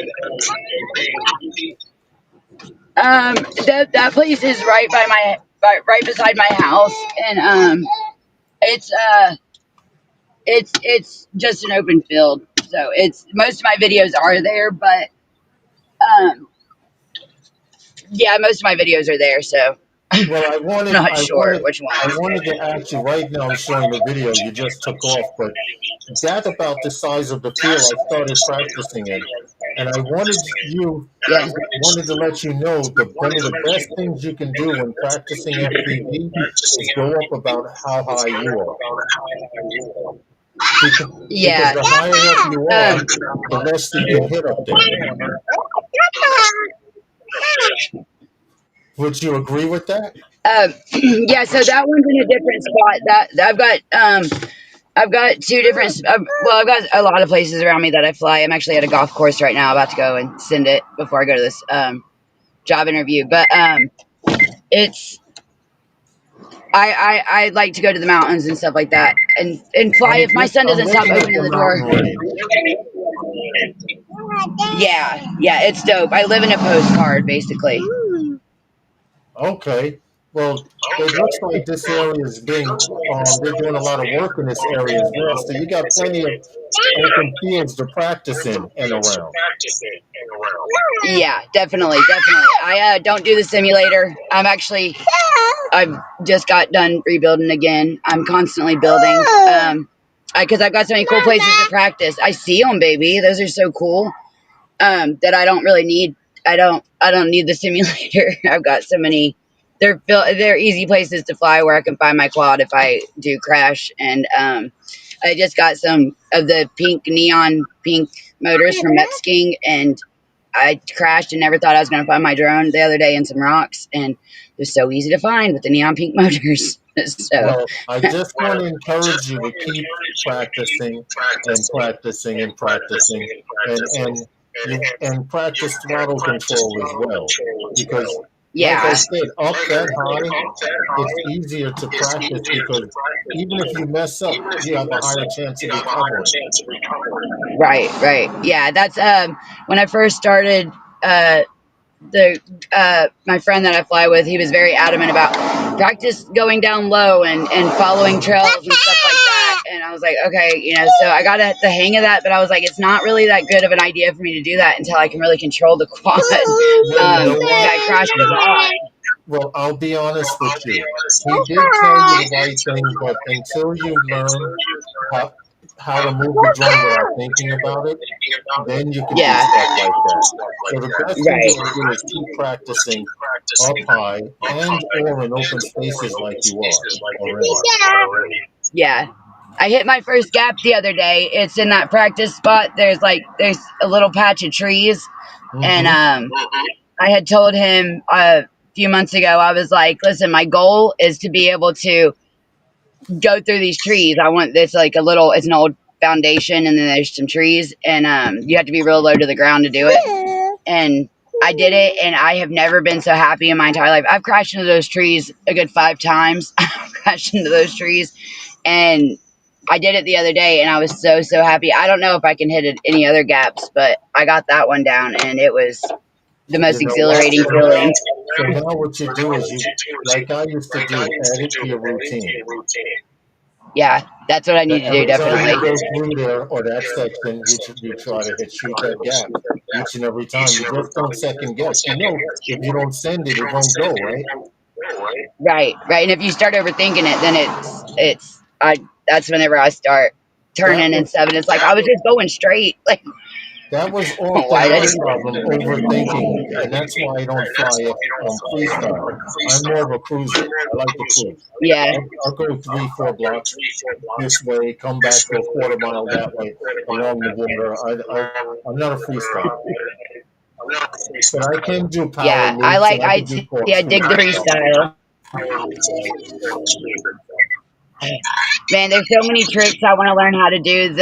That place is right beside my house, and it's just an open field. So it's most of my videos are there, but um, yeah, most of my videos are there. So Well, I'm not sure which I ones. wanted to ask you right now. I'm showing the video you just took off, but that's about the size of the field I started practicing in, and I Yeah. wanted to let you know that one of the best things you can do when practicing FPV is go up about how high you are, because Yeah. the higher up you are, the less you can hit up there. Would you agree with that? Yeah. So that one's in a different spot. I've got two different. Well, I've got a lot of places around me that I fly. I'm actually at a golf course right now, about to go and send it before I go to this job interview. But it's I like to go to the mountains and stuff like that, and fly if my son I'm doesn't stop looking at opening the the door. mountain range. Yeah, it's dope. I live in a postcard, basically. Okay. Well, it looks like this area is they're doing a lot of work in this area as well. So you got plenty of open fields to practice in and around. Yeah, definitely. I don't do the simulator. I've just got done rebuilding again. I'm constantly building. Because I've got so many cool places to practice. I see them, baby. Those are so cool. That I don't really need. I don't need the simulator. I've got so many. They're easy places to fly where I can find my quad if I do crash. And I just got some of the neon pink motors from King, and I crashed and never thought I was going to find my drone the other day in some rocks, and it was so easy to find with the neon pink motors. So Well, I just want to encourage you to keep practicing and practicing and practicing and practice throttle control as well. Because like I yeah, said, up that high, it's easier to practice because even if you mess up, you have a higher chance of recovering. right. Yeah, that's when I first started. The My friend that I fly with, he was very adamant about practice going down low and following trails and stuff like that. And I was like, okay, so I got the hang of that, but I was like, it's not really that good of an idea for me to do that until I can really control the quad. Well, you know what? I crashed a lot. Well, I'll be honest with you. He did tell you the right things, but until you learn how how to move the drone without thinking about it, then you can do Yeah, stuff like that. So the best thing you right. can do is keep practicing up high and or in open spaces like you are already. Yeah. I hit my first gap the other day. It's in that practice spot. There's a little patch of trees, and Mm-hmm. I had told him a few months ago, I was like, listen, my goal is to be able to go through these trees. I want this like a little, it's an old foundation and then there's some trees and you have to be real low to the ground to do it. And I did it and I have never been so happy in my entire life. I've crashed into those trees a good 5 times. I've crashed into those trees and I did it the other day and I was so happy. I don't know if I can hit it any other gaps, but I got that one down and it was the most You know what? exhilarating feeling. So now what you do is you, like I used to do, add it to your routine. Yeah, that's what I need That to do, every time definitely. you go through there or that section, you try to shoot that gap each and every time. You just don't second guess. You know, if you don't send it, it won't go, right? Right, right. And if you start overthinking it, then that's whenever I start That turning and was stuff. And it's like I was just going straight. Like, that was often why did I my do problem, overthinking, and that's why I don't fly freestyle. I'm more of a cruiser. I like to cruise. that? Yeah, I'll go 3-4 blocks this way, come back to a quarter mile that way along the water. I'm not a freestyle, but I can do power yeah. I loops like. and I can do I dig the corkscrews. freestyle. Man, there's so many tricks I want to learn how to do.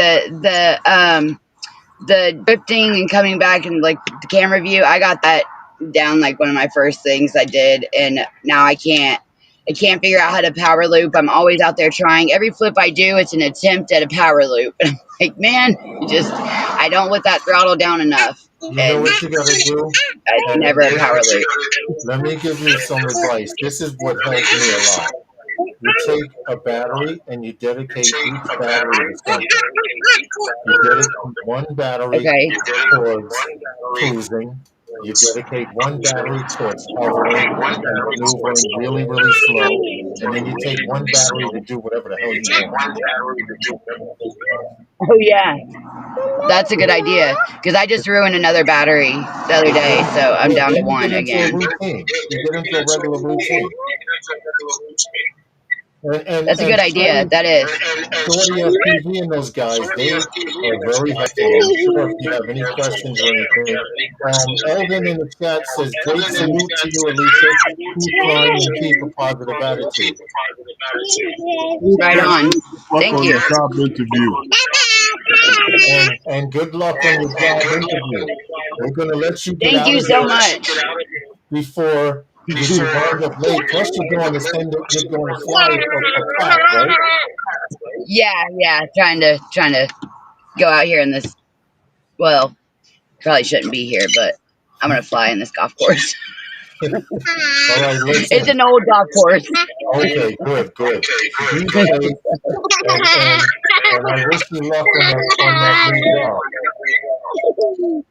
The drifting and coming back and like the camera view. I got that down like one of my first things I did, and now I can't figure out how to power loop. I'm always out there trying. Every flip I do, it's an attempt at a power loop. And I'm like, man, I don't let that throttle down enough. You know And what you got to do? it's And never a power loop. let me give you some advice. This is what helped me a lot. You take a battery and you dedicate each battery to something. You dedicate one battery Okay. towards cruising. You dedicate one battery towards hovering and maneuvering really, really slow. And then you take one battery to do whatever the hell you want. Oh, yeah. That's a good idea. Because I just ruined another battery the other day. So I'm Yeah, down to then you one get into a again. routine. You get into a regular routine. That's a And good idea. That is. Shorty FPV and those guys, they are very helpful. I'm sure if you have any questions or anything. Eldon in the chat says, great salute to you, Aleesha. Keep flying and keep a positive attitude. Right on. Luck Thank on you. the job interview. And good luck on your job interview. They're going to let you get Thank out you of so there much. before you wind up late. Plus, you're going to fly a pack, right? Yeah. Trying to go out here in this. Well, probably shouldn't be here, but I'm gonna fly in this golf course. All right, It's listen. an old golf course. Okay, good. Be safe, and I wish you luck on that new job.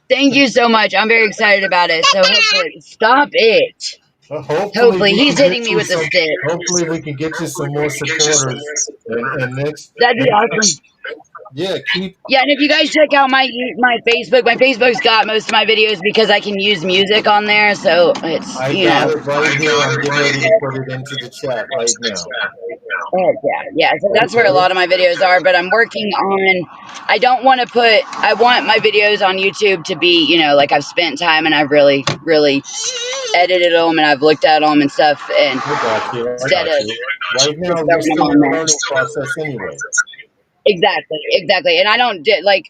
Thank you so much. I'm very excited about it. So hopefully, stop it. Hopefully, he's hitting me with the stick. Hopefully we can get you some more supporters. And That'd be awesome. yeah, Yeah, and if you guys check out my Facebook's got most of my videos because I can use music on there. So it's I got it right here. I'm getting ready to put it into the chat right now. Yeah. So that's where a lot of my videos are. But I'm working on. I don't want to put. I want my videos on YouTube to be, like I've spent time and I've really edited them and I've looked at them and stuff. And I got you. instead of Right now, just you're throwing them still on in the there. learning process anyway. Exactly. And I don't like.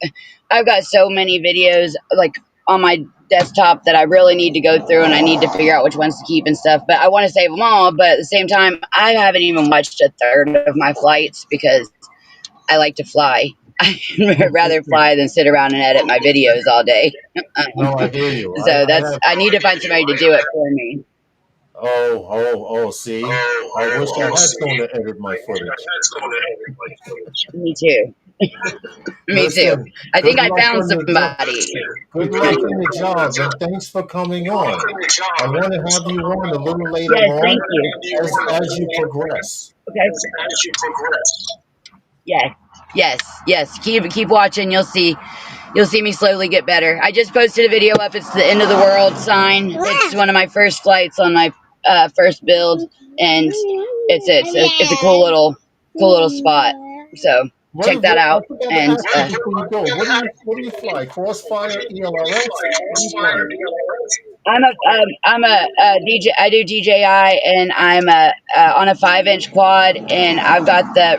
I've got so many videos like on my desktop that I really need to go through and I need to figure out which ones to keep and stuff. But I want to save them all. But at the same time, I haven't even watched a third of my flights because I like to fly. I'd rather fly than sit around and edit my videos all day. No, I hear you. So I need to find somebody to do it for me. See? I wish I had someone to edit my footage. Me too. Me too. Listen, I think good I luck found on your job. somebody. Good luck on your job, and thanks for coming on. I want to have you on a little later Yes, on thank you. as you progress. Okay. Yes. Keep watching. You'll see me slowly get better. I just posted a video up. It's the end of the world sign. It's one of my first flights on my first build, and it's a cool little spot. So check that out. I forgot to And ask you before you go. What do you fly? Crossfire, ELRS? What do you fly? I'm a DJ. I do DJI, and I'm on a 5-inch quad, and I've got the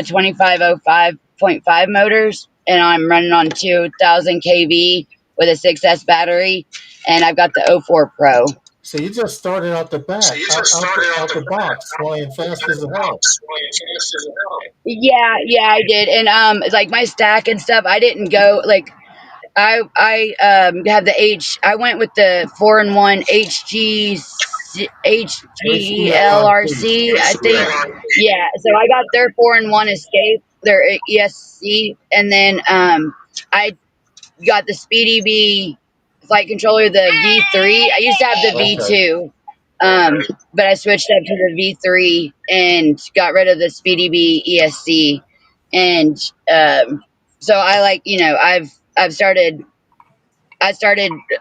2505.5 motors, and I'm running on 2000 kV with a 6S battery, and I've got the O4 Pro. So you just started out the back, out the box, flying fast as hell. Yeah, I did, and like my stack and stuff, I didn't go like I have the I went with the 4-in-1 HDLRC. HGLRC, I think. Yeah. Yeah, so I got their 4-in-1 Escape, their ESC, and then I got the Speedy B flight controller, the V3. I used to have the Okay. V2, but I switched up to the V3 and got rid of the Speedy B ESC, and so I I've started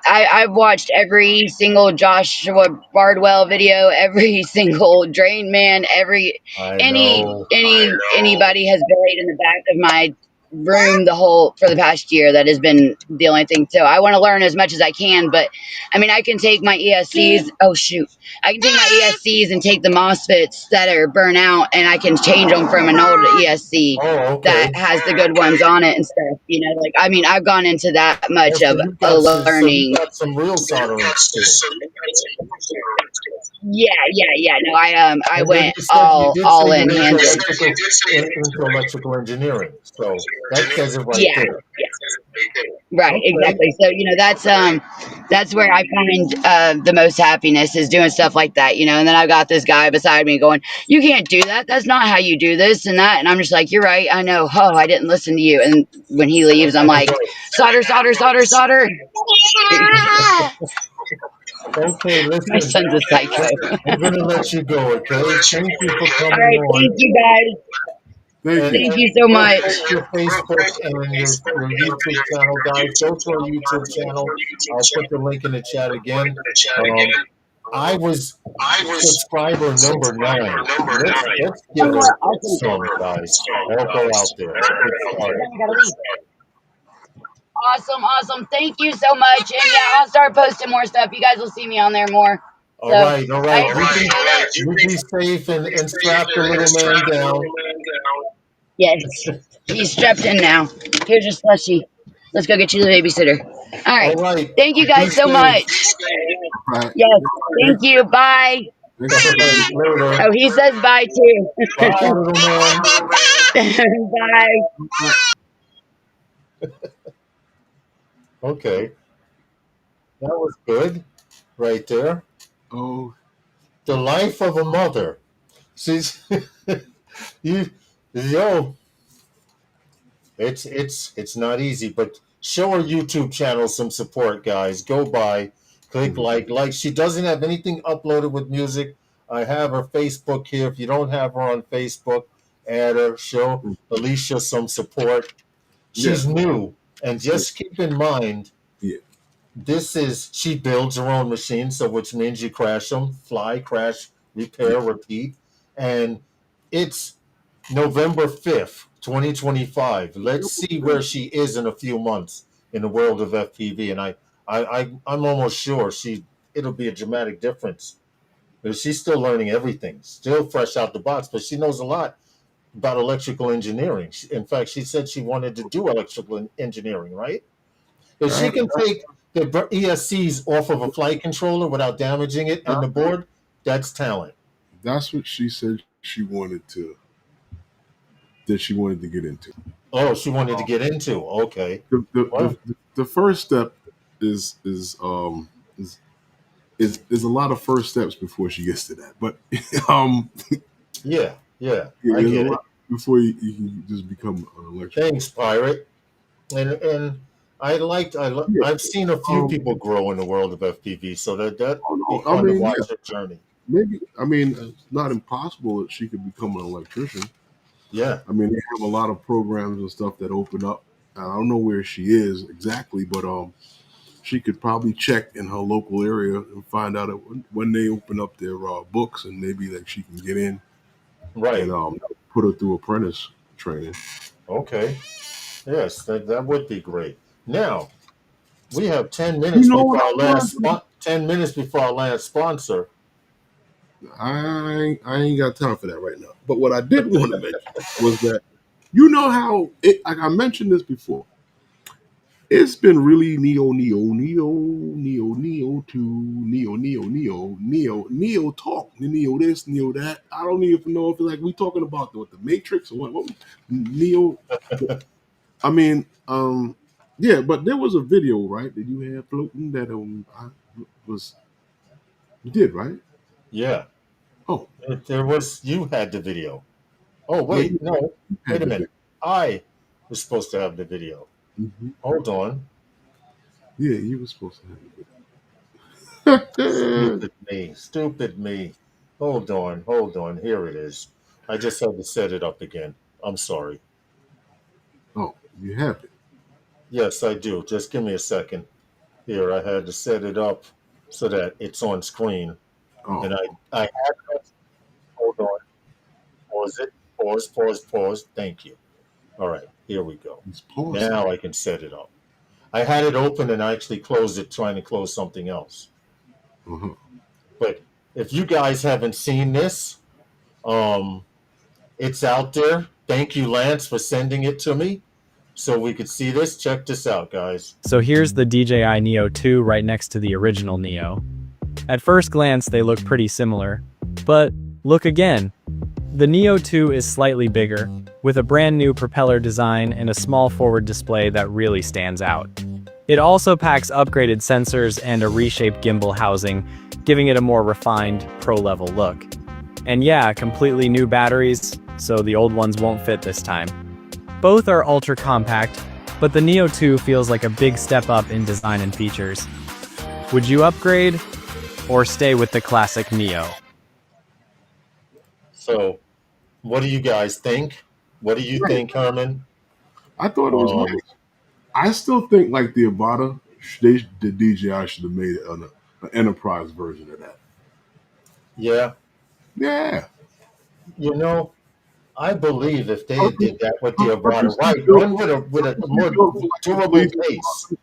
I've watched every single Joshua Bardwell video, every single Drain Man, I know. anybody has buried in the back of my room for the past year. That has been the only thing. So I want to learn as much as I can, but I mean I can take my ESCs. Oh shoot. I can take my ESCs and take the MOSFETs that are burnt out, and I can change them from an old ESC Oh, okay. that has the good ones on it and stuff. Like, I mean, I've gone into that Oh, much so of you a got learning. some real soldering skills. Yeah. No, I And then went you did say all you in went hands. into electrical engineering. So that says it right Yeah, there. right, Okay. exactly. So that's where I find the most happiness is doing stuff like that. And then I've got this guy beside me going, "You can't do that. That's not how you do this and that." And I'm just like, "You're right. I know. Oh, I didn't listen to you." And when he leaves, I'm like, "Solder, solder, solder, solder." Okay, My listen. son's a psycho. I'm gonna let you go, okay? Thank you for All coming right, on. thank you guys. Thank you. Thank you so Go much. post your Facebook and your YouTube channel, guys. Go to our YouTube channel. I'll put the link in the chat again. Um, I was subscriber number 9. Let's give her some, guys. All go out there. Get started. Awesome. Thank you so much. And yeah, I'll start posting more stuff. You guys will see me on there more. All So right, all I right. appreciate it. You be safe and strap the little man down. Yes, he's strapped in now. Here's your slushy. Let's go get you the babysitter. All All right. right. Thank you Be guys so safe. much. All right. Yes. Thank, Thank you. Bye. thanks All for right, coming. later. Oh, he says bye too. Bye, little man. Bye. Okay, that was good right there. Oh, The life of a mother. She's you yo, it's not easy, but show her YouTube channel some support, guys. Go by, click mhm. like. She doesn't have anything uploaded with music. I have her Facebook here. If you don't have her on Facebook, add her. Show Aleesha some support. Yeah, She's new, and yeah, just keep in mind yeah. she builds her own machines, so which means you crash them, fly, crash, repair, repeat, and it's November 5th, 2025. Let's see where she is in a few months in the world of FPV, and I'm almost sure it'll be a dramatic difference. Because she's still learning everything, still fresh out the box, but she knows a lot about electrical engineering. In fact, she said she wanted to do electrical engineering, right? If she That, can take the ESCs off of a flight controller without damaging it and the board, that's talent. that's what she said she wanted to get into. Oh, she wanted to get into. Okay. The the, Well, the first step is a lot of first steps before she gets to that. But um, yeah, yeah, I there's a get it. lot before you can just become an electrical. Thanks, Pirate. And Yeah. I've seen a few people grow in the world of FPV, so that Oh, be no, I fun to mean, watch yeah, her journey. maybe. I mean, it's not impossible that she could become an electrician. Yeah, I mean, they have a lot of programs and stuff that open up. I don't know where she is exactly, but she could probably check in her local area and find out when they open up their books, and maybe like she can get in and right. put her through apprentice training. Okay. Yes, that would be great. Now, we have 10 You minutes know what before I our was last gonna spot. 10 minutes before our last sponsor. I ain't got time for that right now. But what I did want to mention was that you know how like I mentioned this before. It's been really neo talk, neo this, neo that. I don't even know if like we talking about the Matrix or what neo. I mean, yeah, but there was a video, right, that you had floating that was you did, right? Yeah. Oh, There was, you had the video. Oh, no, wait, no. you had Wait a the minute. video. I was supposed to have the video. Mm-hmm. Hold on. Yeah, you were supposed to have the video. Stupid me. Stupid me. Hold on. Here it is. I just had to set it up again. I'm sorry. Oh, you have it. Yes, I do. Just give me a second. Here, I had to set it up so that it's on screen. Oh, And I had it. Hold on. Pause it. Pause. Thank you. All right, here we go. it's paused. Now I can set it up. I had it open and I actually closed it trying to close something else. Uh-huh. But if you guys haven't seen this, it's out there. Thank you, Lance, for sending it to me so we could see this. Check this out, guys. So here's the DJI Neo 2 right next to the original Neo. At first glance, they look pretty similar, but look again. The Neo 2 is slightly bigger, with a brand new propeller design and a small forward display that really stands out. It also packs upgraded sensors and a reshaped gimbal housing, giving it a more refined, pro-level look. And yeah, completely new batteries, so the old ones won't fit this time. Both are ultra compact, but the Neo 2 feels like a big step up in design and features. Would you upgrade, or stay with the classic Neo? So, what do you guys think? What do you think, Herman? I thought it was nice. I still think like the Avata, the DJI should have made an enterprise version of that. Yeah. Yeah. You know, I believe if they did that with the Avata, right, built- one with a more built for, like, durable police base.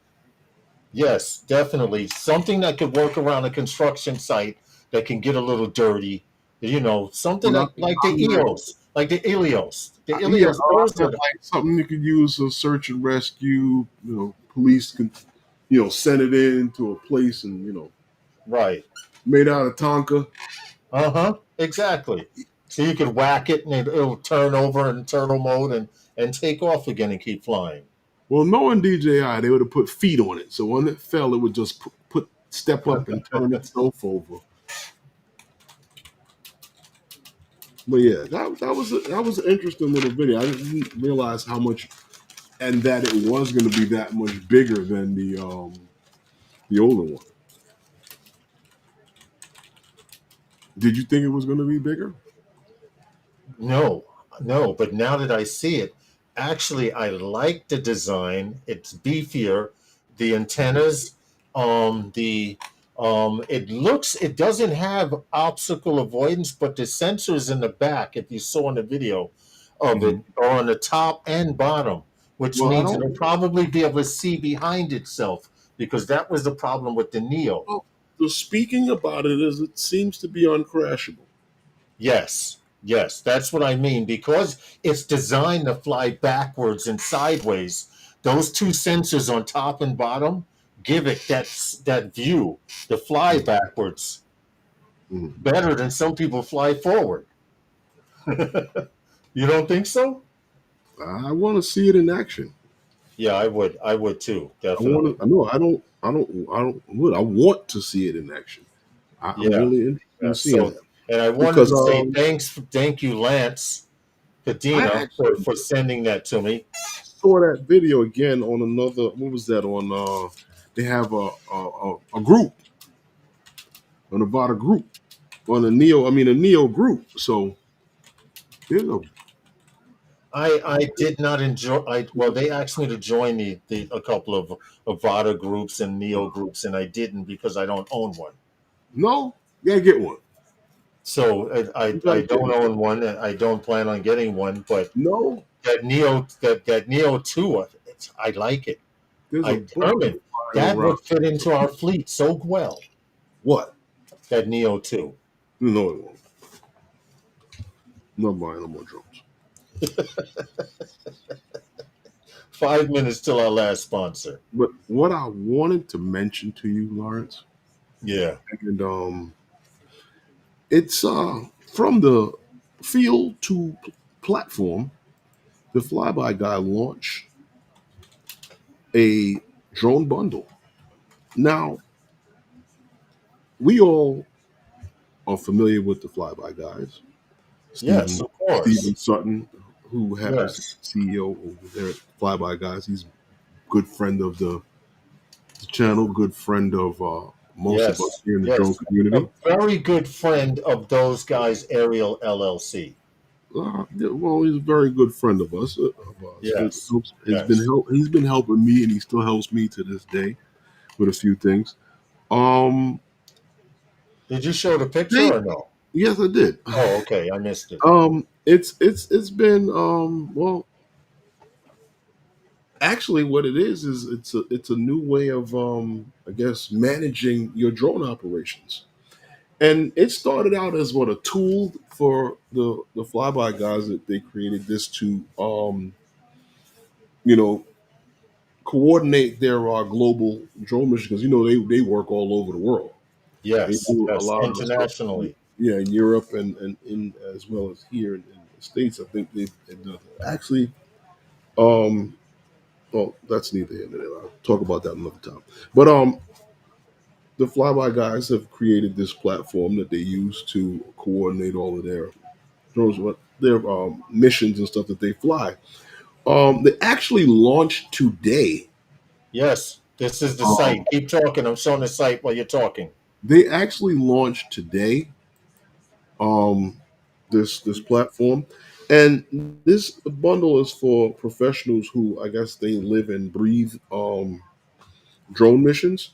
Yes, definitely. Something that could work around a construction site that can get a little dirty. You know, something Well, like the EOS, like the Ilios. The Yeah, Ilios, those are like something you could use for search and rescue. You know, police can, send it into a place and right. made out of Tonka. Exactly. So you could whack it and it'll turn over in turtle mode and take off again and keep flying. Well, knowing DJI, they would have put feet on it, so when it fell, it would just step up and turn itself over. But yeah, that was an interesting little video. I didn't realize how much, and that it was going to be that much bigger than the older one. Did you think it was going to be bigger? No, but now that I see it, actually I like the design. It's beefier. The antennas, it doesn't have obstacle avoidance, but the sensors in the back, if you saw in the video of it, are on the top and bottom, which means it'll probably be able to see behind itself, because that was the problem with the Neo. Well, the speaking about it is it seems to be uncrashable. Yes, that's what I mean. Because it's designed to fly backwards and sideways, those two sensors on top and bottom give it that view to fly backwards better than some people fly forward. You don't think so? I want to see it in action. Yeah, I would too, definitely. I want to see it in action. I'm really interested in seeing that. And I wanted to say thank you, Lance Padina, for sending that to me. Saw that video again on another. What was that on? They have a group, an Avata group, on a Neo group. So there's a. I did not enjoy. They asked me to join a couple of Avata groups and Neo groups, and I didn't because I don't own one. No, you gotta get one. So I don't own one. I don't plan on getting one. But no, that Neo 2, I like it. That would fit into our fleet so well. What? That Neo 2. No, it won't. Not buying no more drones. 5 minutes till our last sponsor. But what I wanted to mention to you, Lawrence, Yeah. and it's from the field to platform. The Flyby guy launched a drone bundle. Now we all are familiar with the Flyby guys. Yes, of course. Stephen Sutton, who happens to be Yes. CEO over there at Flyby Guys. He's a good friend of the channel, good friend of most of us Yes. here in the drone Yes. A community. very good friend of those guys, Ariel LLC. Yeah, well, he's a very good friend of us. Yes. Yes. He's been helping me, and he still helps me to this day with a few things. Um, Did you show the picture they, or no? yes, I did. Oh, okay. I missed it. It's been well, actually, what it is it's a new way of I guess managing your drone operations. And it started out as what a tool for the flyby guys that they created this to you know coordinate their global drone missions because they work all over the world. They Yes. do a Yes. lot of the stuff, Internationally. yeah, in Europe and in as well as here in the States. I think they've done it. Actually, um, well, that's neither here nor there. I'll talk about that another time. But the flyby guys have created this platform that they use to coordinate all of their drones, what their missions and stuff that they fly. They actually launched today. Yes. This is the site. Um, Keep talking. I'm showing the site while you're talking. they actually launched today. Um, this platform, and this bundle is for professionals who I guess they live and breathe drone missions.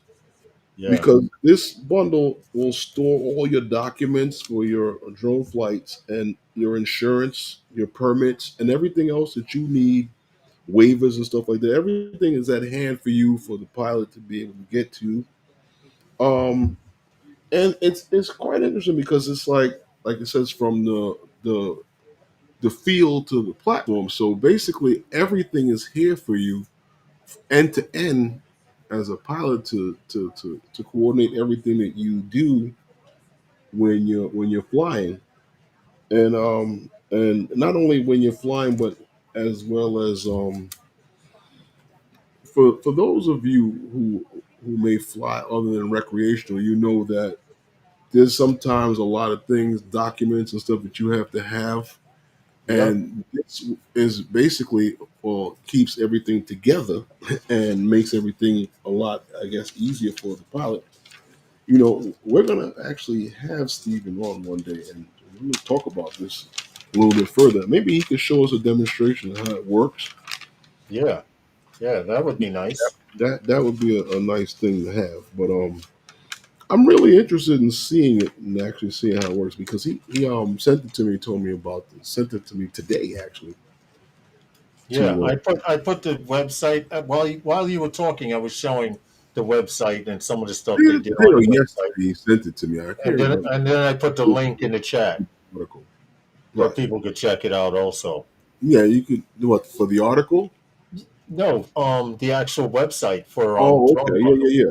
Yeah. Because this bundle will store all your documents for your drone flights and your insurance, your permits, and everything else that you need, waivers and stuff like that. Everything is at hand for you for the pilot to be able to get to. Um, and it's quite interesting because it's like it says from the field to the platform. So basically, everything is here for you end to end as a pilot to coordinate everything that you do when you're flying, and not only when you're flying, but as well as for those of you who may fly other than recreational, you know that there's sometimes a lot of things, documents and stuff that you have to have, Yep. and this is basically well keeps everything together and makes everything a lot, I guess, easier for the pilot. We're gonna actually have Steven on one day, and we're gonna talk about this a little bit further. Maybe he could show us a demonstration of how it works. Yeah. Yeah. That would be nice. That would be a nice thing to have. But I'm really interested in seeing it and actually seeing how it works because he sent it to me, told me about this, sent it to me today actually. Yeah, To I put the website while you were talking. I was showing the website and some of the stuff they yeah, did today on or the website, yesterday he sent it to me. I can't and then remember and then I put the the link in the chat article. so Right. people could check it out. Also, Yeah, you could do what for the article. no, the actual website for Oh, Drone okay. Yeah, Bundle. yeah, yeah.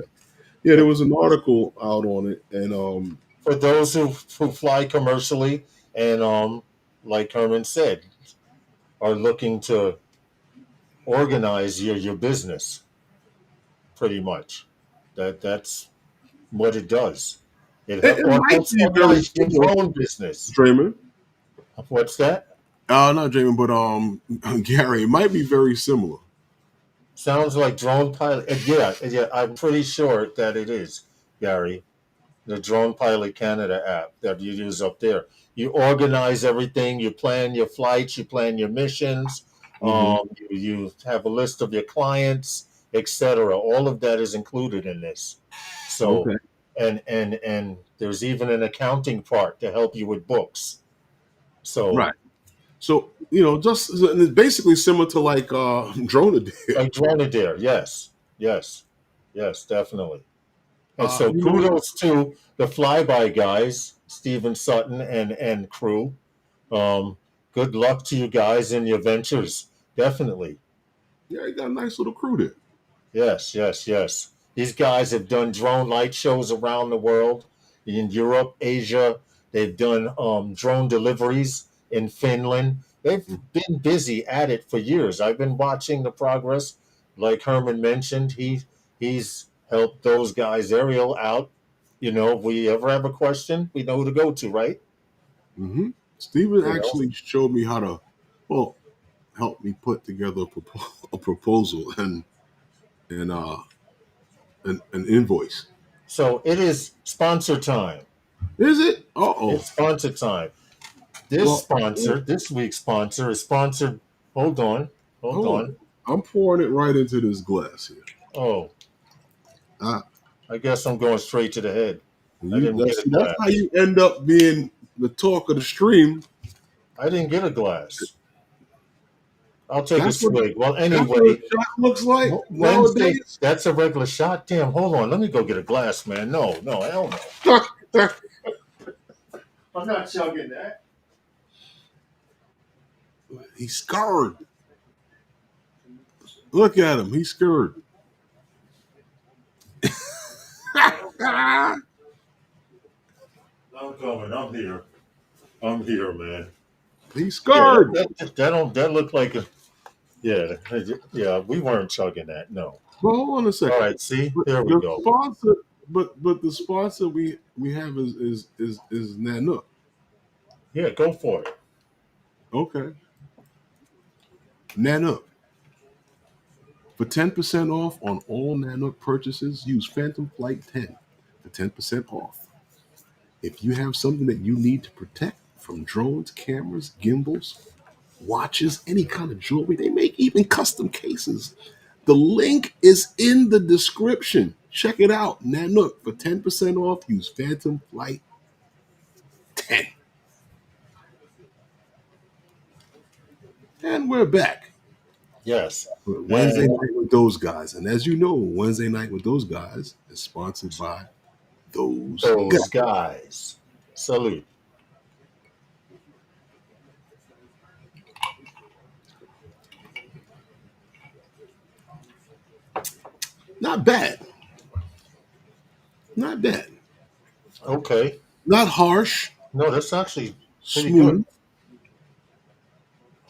Yeah, there was an article out on it, and For those who fly commercially and like Herman said, are looking to organize your business pretty much. That's what it does. it Or might helps be very organize your similar, drone business. Draymond. What's that? Not Draymond, but Gary. It might be very similar. Sounds like drone pilot. Yeah, yeah. I'm pretty sure that it is, Gary. The Drone Pilot Canada app that you use up there. You organize everything. You plan your flights. You plan your missions. Hmm. You have a list of your clients, etc. All of that is included in this. So, Okay. and there's even an accounting part to help you with books. So, Right. So just and it's basically similar to like Drone Adair. like Adair, yes, yes, yes, definitely. And so You know, kudos to the Flyby guys, Stephen Sutton and crew. Um, Good luck to you guys in your ventures. Definitely. yeah, you got a nice little crew there. Yes, yes, yes. These guys have done drone light shows around the world, in Europe, Asia. They've done drone deliveries in Finland. They've been busy at it for years. I've been watching the progress. Like Herman mentioned, he's helped those guys aerial out. You know, if we ever have a question, we know who to go to, right? Mm-hmm. Steven You know. actually showed me how to, well, help me put together a proposal and an invoice. So it is sponsor time. Is it? Uh-oh. It's sponsor time. This Well, sponsor, this week's sponsor, is sponsored. Hold on, hold hold on. on. I'm pouring it right into this glass here. Oh, Uh, I guess I'm going straight to the head. I you didn't get a that's how glass. you end up being the talk of the stream. I didn't get a glass. I'll take a That's what swig. Well, that's what a anyway, shot looks like Wednesday. nowadays. That's a regular shot. Damn, hold on. Let me go get a glass, man. No, no, hell no. I'm not chugging that. He's scared. Look at him. He's scared. I'm coming. I'm here. I'm here, man. He's Yeah, scared. that looked like a yeah, yeah. We weren't chugging that. No. Well, hold on a All second. right. See, But there we the go. sponsor, but the sponsor we have is Nanook. Yeah, go for it. Okay, Nanook. For 10% off on all Nanook purchases, use Phantom Flight 10 for 10% off. If you have something that you need to protect from drones, cameras, gimbals, watches, any kind of jewelry, they make even custom cases. The link is in the description. Check it out. Nanook for 10% off. Use Phantom Flight 10. And we're back. Yes. Wednesday And night with those guys. And as you know, Wednesday night with those guys is sponsored by those those guys. guys. Salute. Not bad. Not bad. Okay. Not harsh. No, that's actually pretty good. Smooth.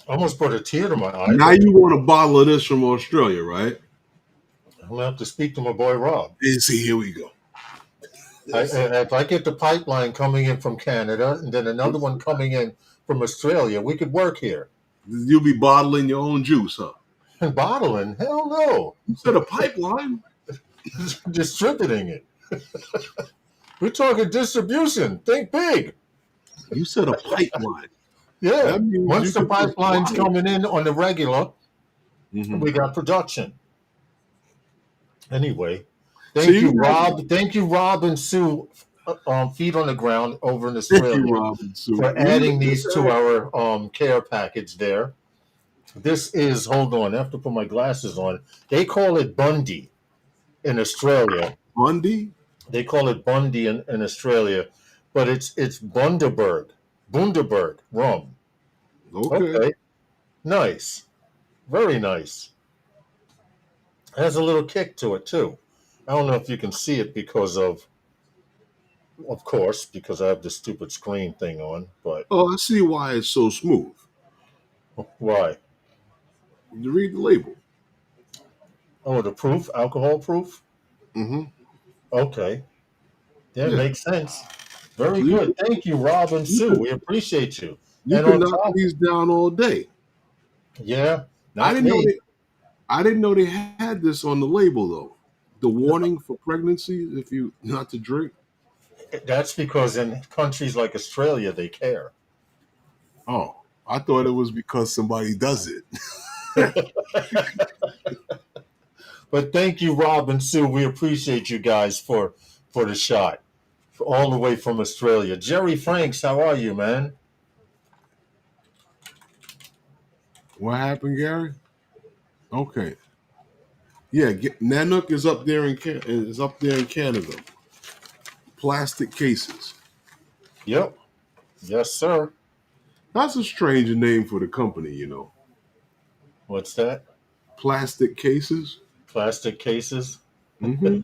Almost brought a tear to my eye, Now but you want a bottle of this from Australia, right? I'm gonna have to speak to my boy Rob. And see, here we go. If I get the pipeline coming in from Canada and then another one coming in from Australia, we could work here. You'll be bottling your own juice, huh? And bottling? Hell no. Instead of pipeline. Distributing it. We're talking distribution. Think big. You said a pipeline. Yeah. That means Once you the could just pipeline's bottle coming in on the regular, Mhm. we got production. Anyway, So thank you you, guys- Rob. Thank you, Rob and Sue, feet on the ground over in Thank Australia, you, Robinson. for adding these to our care package there. This is, hold on, I have to put my glasses on. They call it Bundy in Australia. Bundy. They call it Bundy in Australia, but it's Bundaberg rum. Okay. Okay, nice, very nice. Has a little kick to it too. I don't know if you can see it because of course, because I have this stupid screen thing on. But Oh, I see why it's so smooth. why? You read the label. Oh, the proof, alcohol proof. Mm-hmm. Okay, yeah, Yeah. makes sense. Very So good. Thank you, Rob and you Sue. could, We appreciate you. you And could on knock top, these down all day. yeah, I not didn't know me. I didn't know they had this on the label though. The warning for pregnancy if you not to drink. That's because in countries like Australia, they care. Oh, I thought it was because somebody does it. But thank you, Rob and Sue. We appreciate you guys for the shot, all the way from Australia. Jerry Franks, how are you, man? What happened, Gary? Okay. Yeah, Nanook is up there in Canada. Plastic Cases. Yep. Yes, sir. That's a strange name for the company, you know. What's that? Plastic Cases. Plastic cases. Mm-hmm.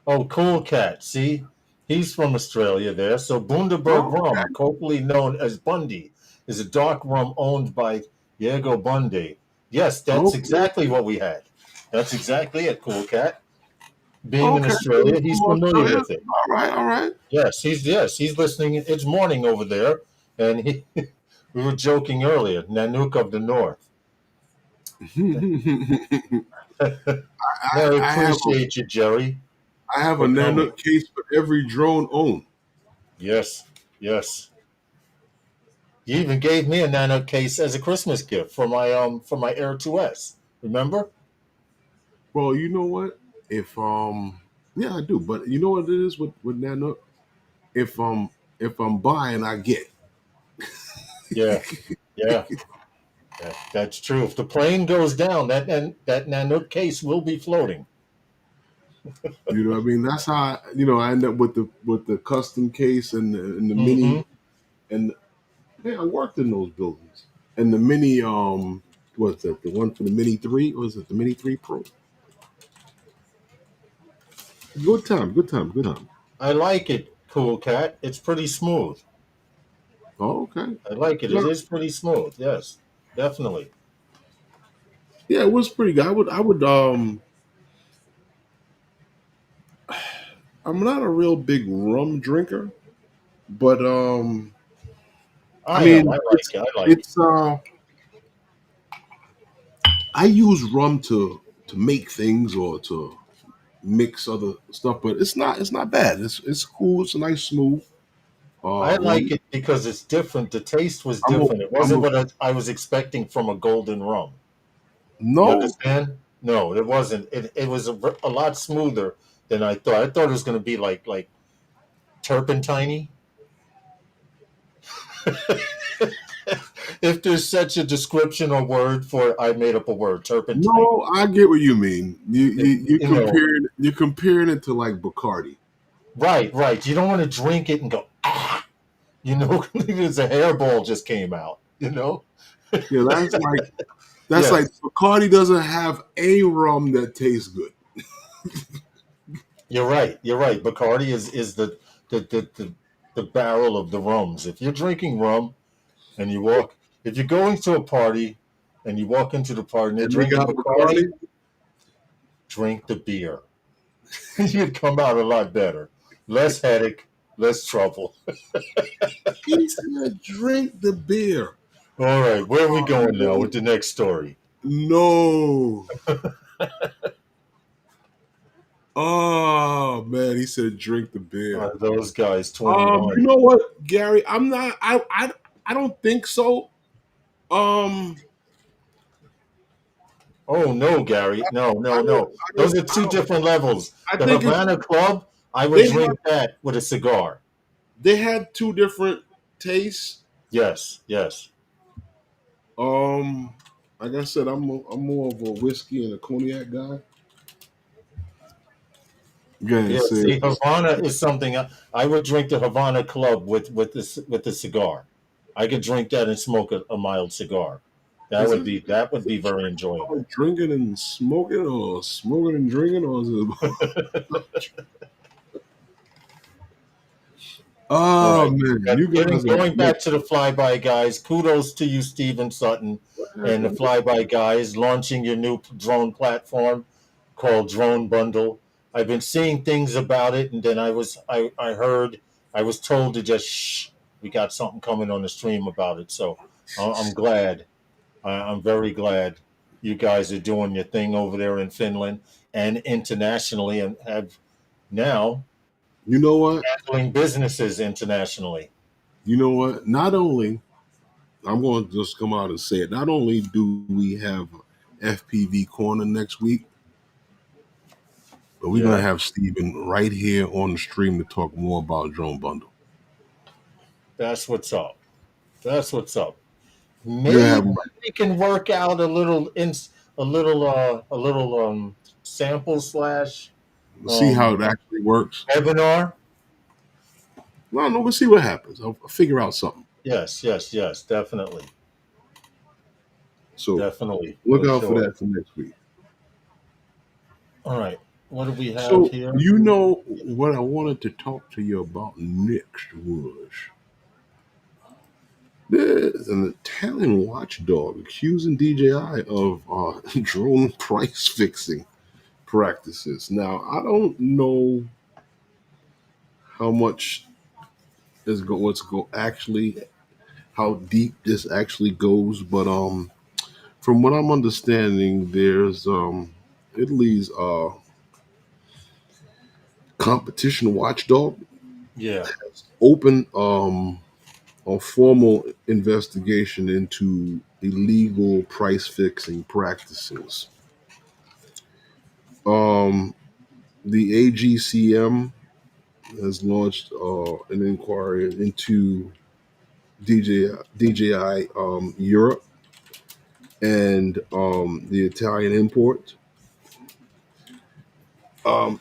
Oh, Cool Cat. See, he's from Australia there. So Bundaberg Oh, rum, okay. colloquially known as Bundy, is a dark rum owned by Diego Bundy. Yes, that's Okay. exactly what we had. That's exactly it, Cool Cat. Being in Okay. Australia, he's From familiar Australia. with it. All right. All right. He's listening. It's morning over there, and he we were joking earlier. Nanook of the North. No, I I have appreciate you, Jerry, a for coming. Nanook case for every drone owned. Yes, yes. You even gave me a Nano case as a Christmas gift for my Air 2S. Remember? Well, you know what? If yeah, I do. But you know what it is with Nanook? If I'm buying, I get. Yeah, yeah, yeah. That's true. If the plane goes down, that Nanook case will be floating. You know what I mean? That's how I end up with the custom case and the Mm-hmm. mini and yeah, I worked in those buildings. And the mini what's that? The one for the Mini 3? Or was it the Mini 3 Pro? Good time, good time, good time. I like it, Cool Cat. It's pretty smooth. Oh, okay. I like it. It Well, is pretty smooth. Yes, definitely. yeah, it was pretty good. I would I'm not a real big rum drinker, but I I am. mean I like it. I like it. it's I use rum to make things or to mix other stuff, but it's not bad. It's cool. It's a nice smooth I like rum. it because it's different. The taste was I'm a, different. It I'm wasn't a what I was expecting from a golden rum. You no, understand? No, it wasn't. It was a lot smoother than I thought. I thought it was going to be like turpentine. If there's such a description or word for it, I made up a word, turpentine. no. I get what you mean. You You know, comparing it to like Bacardi. right, right. You don't want to drink it and go, ah, you know, there's a hairball just came out, you know? Yeah, that's like Yes, Bacardi doesn't have a rum that tastes good. you're right. You're right. Bacardi is the, the, the, the barrel of the rums. If you're drinking rum, and you walk, if you're going to a party and you walk into the party and they're And they drinking got Bacardi. Bacardi, drink the beer. You'd come out a lot better. Less headache, less trouble. He said, "Drink the beer." All right, where are we Oh, going now no. with the next story? No. Oh man, he said, "Drink the beer." Are those guys 21? You know what, Gary? I'm not. I don't think so. Um, Oh, no, Gary. No, I no, don't. no. Those are I two don't. different levels. I The think it's Havana Club, I would they had drink that with a cigar. they had two different tastes. Yes, yes. Um, like I said, I'm more of a whiskey and a cognac guy. Yeah, Yeah, say see, Havana is something I would drink the Havana Club with the cigar. I could drink that and smoke a mild cigar. is it That would be very enjoyable. about drinking and smoking, or smoking and drinking, or is it? All Oh right. man, you But guys are going look. back to the Flyby guys, kudos to you, Stephen Sutton, What and the happened? Flyby guys launching your new drone platform called DroneBundle. I've been seeing things about it, and then I heard I was told to just shh. We got something coming on the stream about it, so I'm glad. I'm very glad you guys are doing your thing over there in Finland and internationally, and have now You know what? handling businesses internationally. You know what? Not only I'm going to just come out and say it. Not only do we have FPV corner next week, but we're going Yeah. to have Steven right here on the stream to talk more about Drone Bundle. That's what's up. That's what's up. We're going to Maybe have him we can work out a little sample slash see how um it actually works. webinar. Well, no, we'll see what happens. I'll figure out something. Yes, yes, yes, definitely, So definitely, look for out for sure. that for next week. All right, what do we have So here? you know what I wanted to talk to you about next was there's an Italian watchdog accusing DJI of drone price fixing practices. Now I don't know how much actually how deep this actually goes, but from what I'm understanding, there's Italy's competition watchdog Yeah, open a formal investigation into illegal price fixing practices. Um, the AGCM has launched an inquiry into DJI Europe and the Italian import.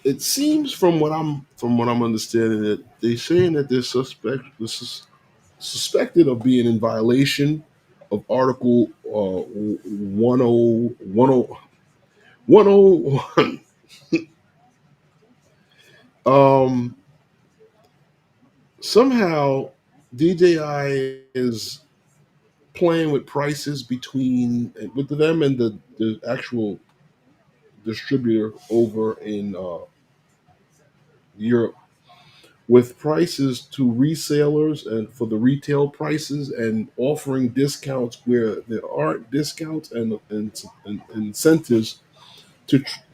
It seems from what I'm understanding that they're saying that this is suspected of being in violation of Article 101. Somehow DJI is playing with prices between with them and the actual distributor over in Europe with prices to resellers and for the retail prices and offering discounts where there aren't discounts and incentives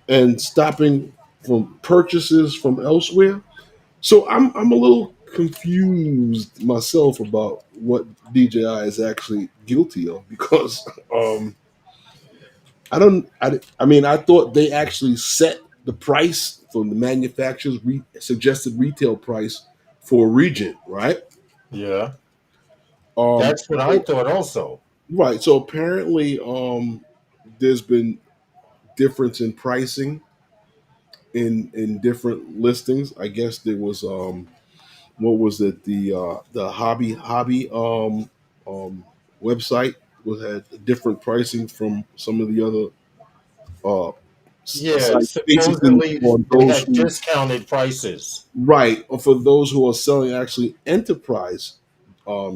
and stopping from purchases from elsewhere. So I'm a little confused myself about what DJI is actually guilty of because I mean I thought they actually set the price from the manufacturer's suggested retail price for a region, right? yeah, Um, that's what I thought also. right. So apparently, there's been difference in pricing in different listings. I guess there was what was it the hobby um website was had different pricing from some of the other uh Yeah, sites basically supposedly on they those had who discounted prices. right or for those who are selling actually enterprise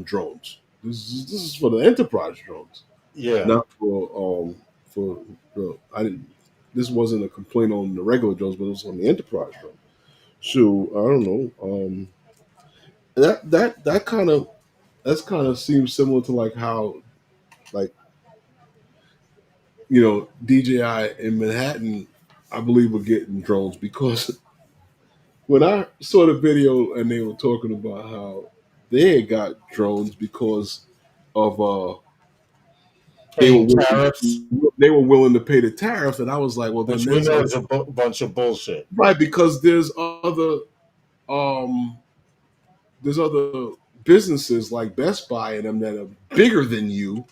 drones. This is for the enterprise drones, Yeah, not for the I didn't. This wasn't a complaint on the regular drones, but it was on the enterprise drone. So I don't know. That kind of that's kind of seems similar to like how like DJI in Manhattan, I believe, were getting drones because when I saw the video and they were talking about how they had got drones because of they were paying tariffs, they were willing to pay the tariff, and I was like, well, then which we there's know other is a bunch of bullshit. right because um there's other businesses like Best Buy and them that are bigger than you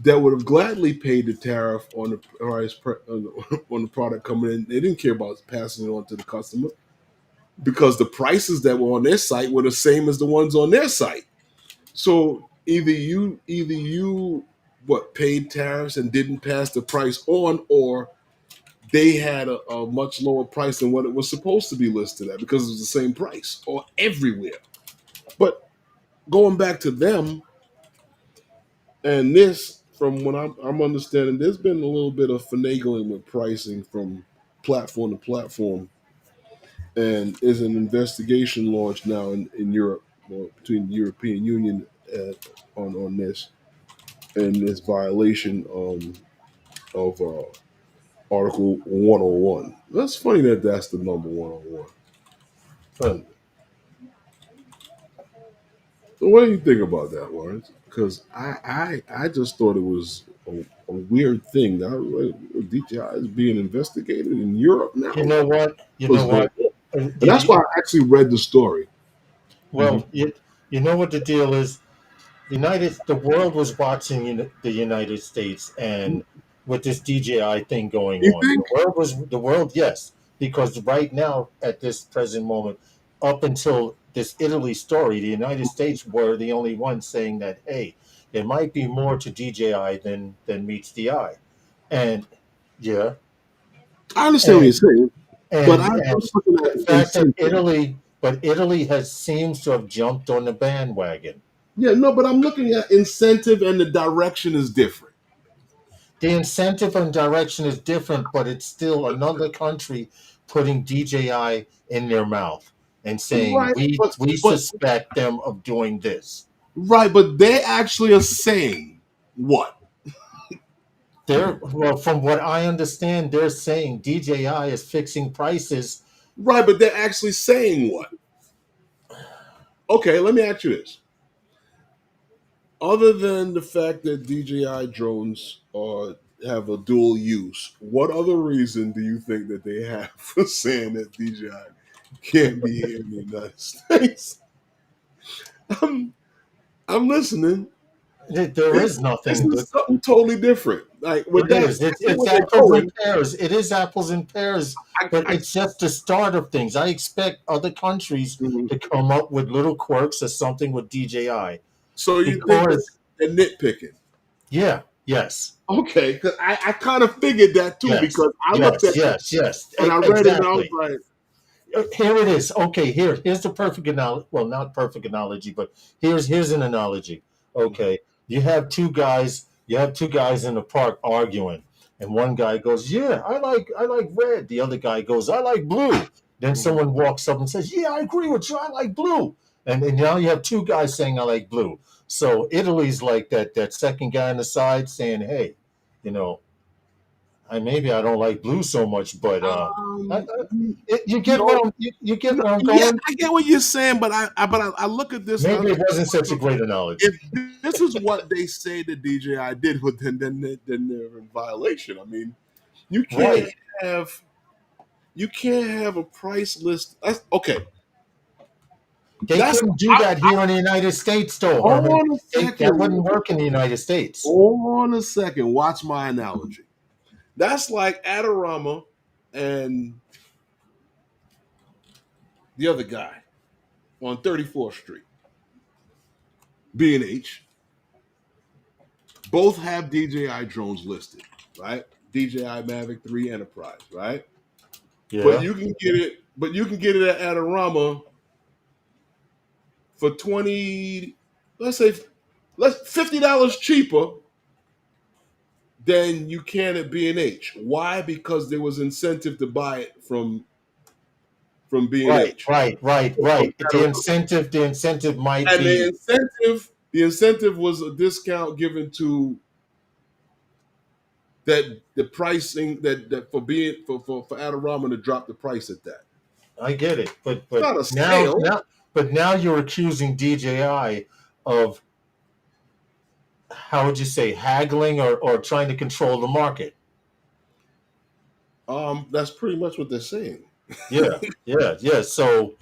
that would have gladly paid the tariff on the price on the product coming in. They didn't care about passing it on to the customer because the prices that were on their site were the same as the ones on their site. So either you what paid tariffs and didn't pass the price on, or they had a much lower price than what it was supposed to be listed at because it was the same price or everywhere. But going back to them and this, from what I'm understanding, there's been a little bit of finagling with pricing from platform to platform, and is an investigation launched now in Europe between the European Union on this and this violation of Article 101. That's funny that that's the number 101. But So what do you think about that, Lawrence? Because I just thought it was a weird thing. Now, like, DJI is being investigated in Europe now. you know what? You What's know going what? on? And Did that's you? why I actually read the story. Well, you know what the deal is. The world was watching the United States, and with this DJI thing going You on, think? the world, yes, because right now at this present moment, up until this Italy story, the United States were the only ones saying that, hey, there might be more to DJI than meets the eye, and yeah, I understand what you're and saying, but I'm and just looking the at fact that incentive. Italy has seems to have jumped on the bandwagon. Yeah, no, but I'm looking at incentive and the direction is different. The incentive and direction is different, but it's still another country putting DJI in their mouth and saying Right, we but suspect them of doing this. right, but they actually are saying what? They're well, from what I understand, they're saying DJI is fixing prices. Right, but they're actually saying what? Okay, let me ask you this. Other than the fact that DJI drones have a dual use, what other reason do you think that they have for saying that DJI can't be here in the United States? I'm, I'm listening. There This, is this nothing. is something totally different. Like with It that, is. that's It's what they're apples and going. pears. It is apples and pears, but I, it's just the start of things. I expect other countries mhm. to come up with little quirks or something with DJI So you think that because, they're nitpicking? yeah, yes, Okay, because I kind of figured that too yes, because I looked yes, at it yes, yes, and I read it and I was exactly. like, Here it is. Okay, here's the perfect analogy. Well, not perfect analogy, but here's an analogy. Okay, you have two guys in the park arguing, and one guy goes, "Yeah, I like red." The other guy goes, "I like blue." Then mhm. someone walks up and says, "Yeah, I agree with you. I like blue." And now you have two guys saying, "I like blue." So Italy's like that second guy on the side saying, "Hey, you know, maybe I don't like blue so much, but I, I, You you get know, what you get no, where I'm yeah, going. I get what you're saying, but I look at this and I Maybe it look wasn't such a at great if analogy. this is what they say the DJI did, but then they're in violation. I mean, you can't Right. have you can't have a price list. That's okay. They That's couldn't do that here in the United States, though, hold Herman. on a That second. wouldn't work in the United States. Hold on a second. Watch my analogy. That's like Adorama and the other guy on 34th Street, B&H. Both have DJI drones listed, right? DJI Mavic 3 Enterprise, right? But Yeah. you can get it at Adorama for 20, let's say let's $50 cheaper than you can at B&H. Why? Because there was incentive to buy it from Right. B&H. Right. Right. From Right. Adorama. The incentive might And be the incentive was a discount given to that the pricing that for being for Adorama to drop the price at that. I get it, It's but not a sale. now you're accusing DJI of how would you say haggling or trying to control the market. That's pretty much what they're saying. Yeah, yeah, yeah. So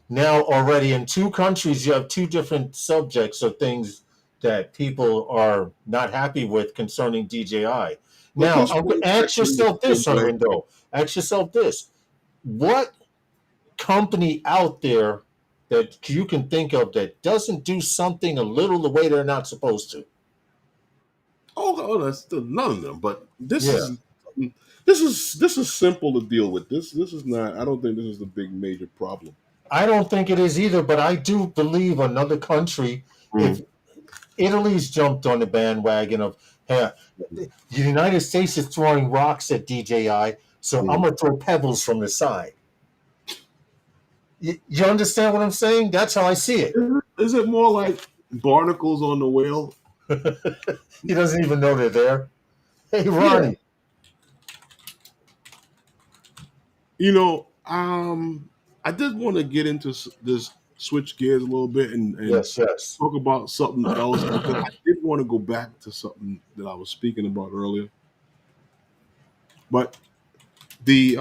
now already in two countries, you have two different subjects or things that people are not happy with concerning DJI. But Now, push one ask second in the yourself same this, way. Herman, though. Ask yourself this. What company out there that you can think of that doesn't do something a little the way they're not supposed to? That's still none of them. But Yeah. this is simple to deal with. This is not. I don't think this is the big major problem. I don't think it is either, but I do believe another country, if Mm. Italy's jumped on the bandwagon of, hey, the United States is throwing rocks at DJI, so I'm Mm. going to throw pebbles from the side. You understand what I'm saying? That's how I see it. Is it more like barnacles on the whale? He doesn't even know they're there. Hey, Yeah. Ronnie. You know, I did want to get into this switch gears a little bit and Yes, yes. talk about something else because I did want to go back to something that I was speaking about earlier. But the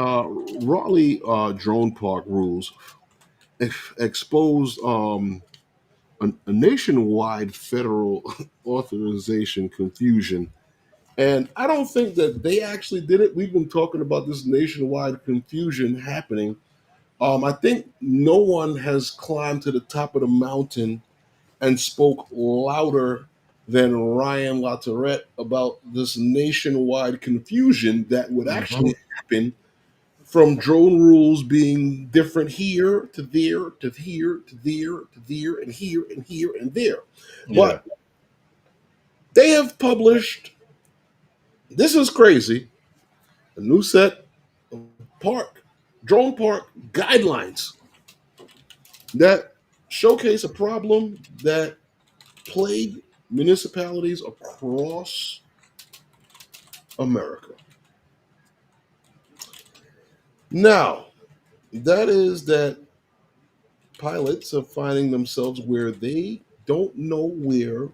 Raleigh drone park rules exposed a nationwide federal authorization confusion. And I don't think that they actually did it. We've been talking about this nationwide confusion happening I think no one has climbed to the top of the mountain and spoke louder than Ryan LaTourette about this nationwide confusion that would Hmm. actually happen from drone rules being different here to there to here to there to there and here and here and there. Yeah. But they have published, this is crazy, a new set of drone park guidelines that showcase a problem that plague municipalities across America. Now, that is that pilots are finding themselves where they don't know where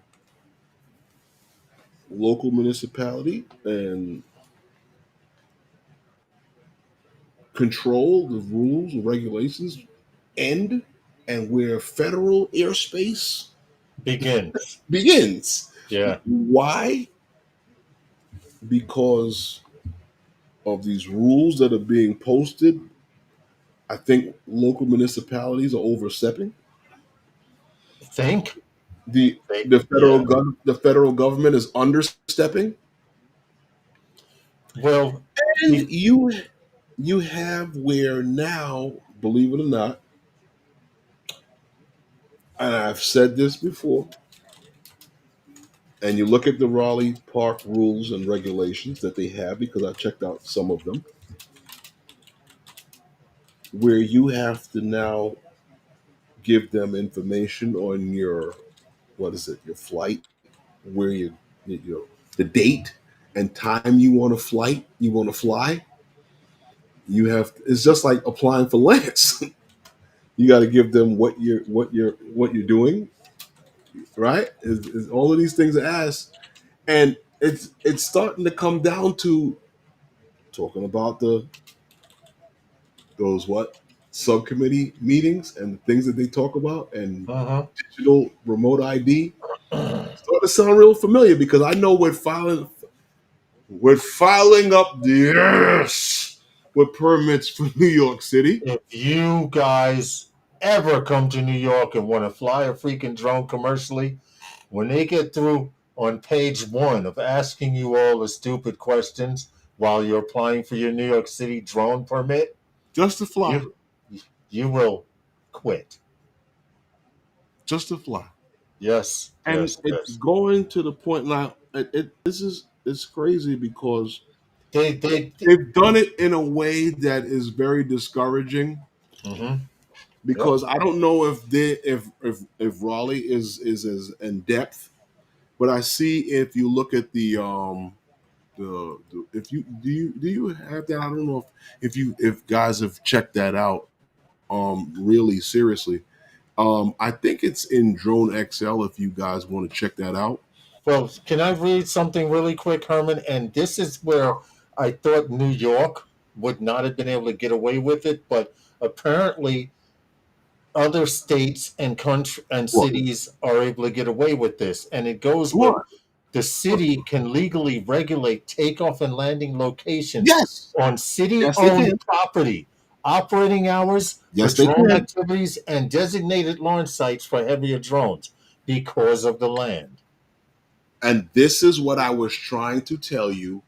local municipality and control the rules and regulations end and where federal airspace Begins. begins. Yeah. Why? Because of these rules that are being posted. I think local municipalities are overstepping. Think The they. the Yeah. the federal government is understepping, Well, and be, you have where now, believe it or not, and I've said this before, and you look at the Raleigh Park rules and regulations that they have because I checked out some of them, where you have to now give them information on your what is it, your flight, where you the date and time you want to fly. You have it's just like applying for Lance. You got to give them what you're doing, right? Is all of these things are asked, and it's starting to come down to talking about those what subcommittee meetings and the things that they talk about and uh-huh. digital remote ID. Starting to sound real familiar because I know we're filing up the ass with permits for New York City. If you guys ever come to New York and want to fly a freaking drone commercially, when they get through on page one of asking you all the stupid questions while you're applying for your New York City drone permit, Just to fly. you you will quit. Just to fly. Yes, And yes, it's yes. going to the point now. This is it's crazy because They they've done it in a way that is very discouraging. mm-hmm. Yep. Because I don't know if Raleigh is as in depth, but I see if you look at the if you do you have that? I don't know if guys have checked that out really seriously. I think it's in Drone XL if you guys want to check that out. Well, can I read something really quick, Herman? And this is where I thought New York would not have been able to get away with it, but apparently other states and country and What? cities are able to get away with this. And it goes with What? the city can legally regulate takeoff and landing locations Yes. on Yes, they city-owned can. property, operating hours for Yes, they drone can. activities, and designated launch sites for heavier drones because of the land. And this is what I was trying to tell you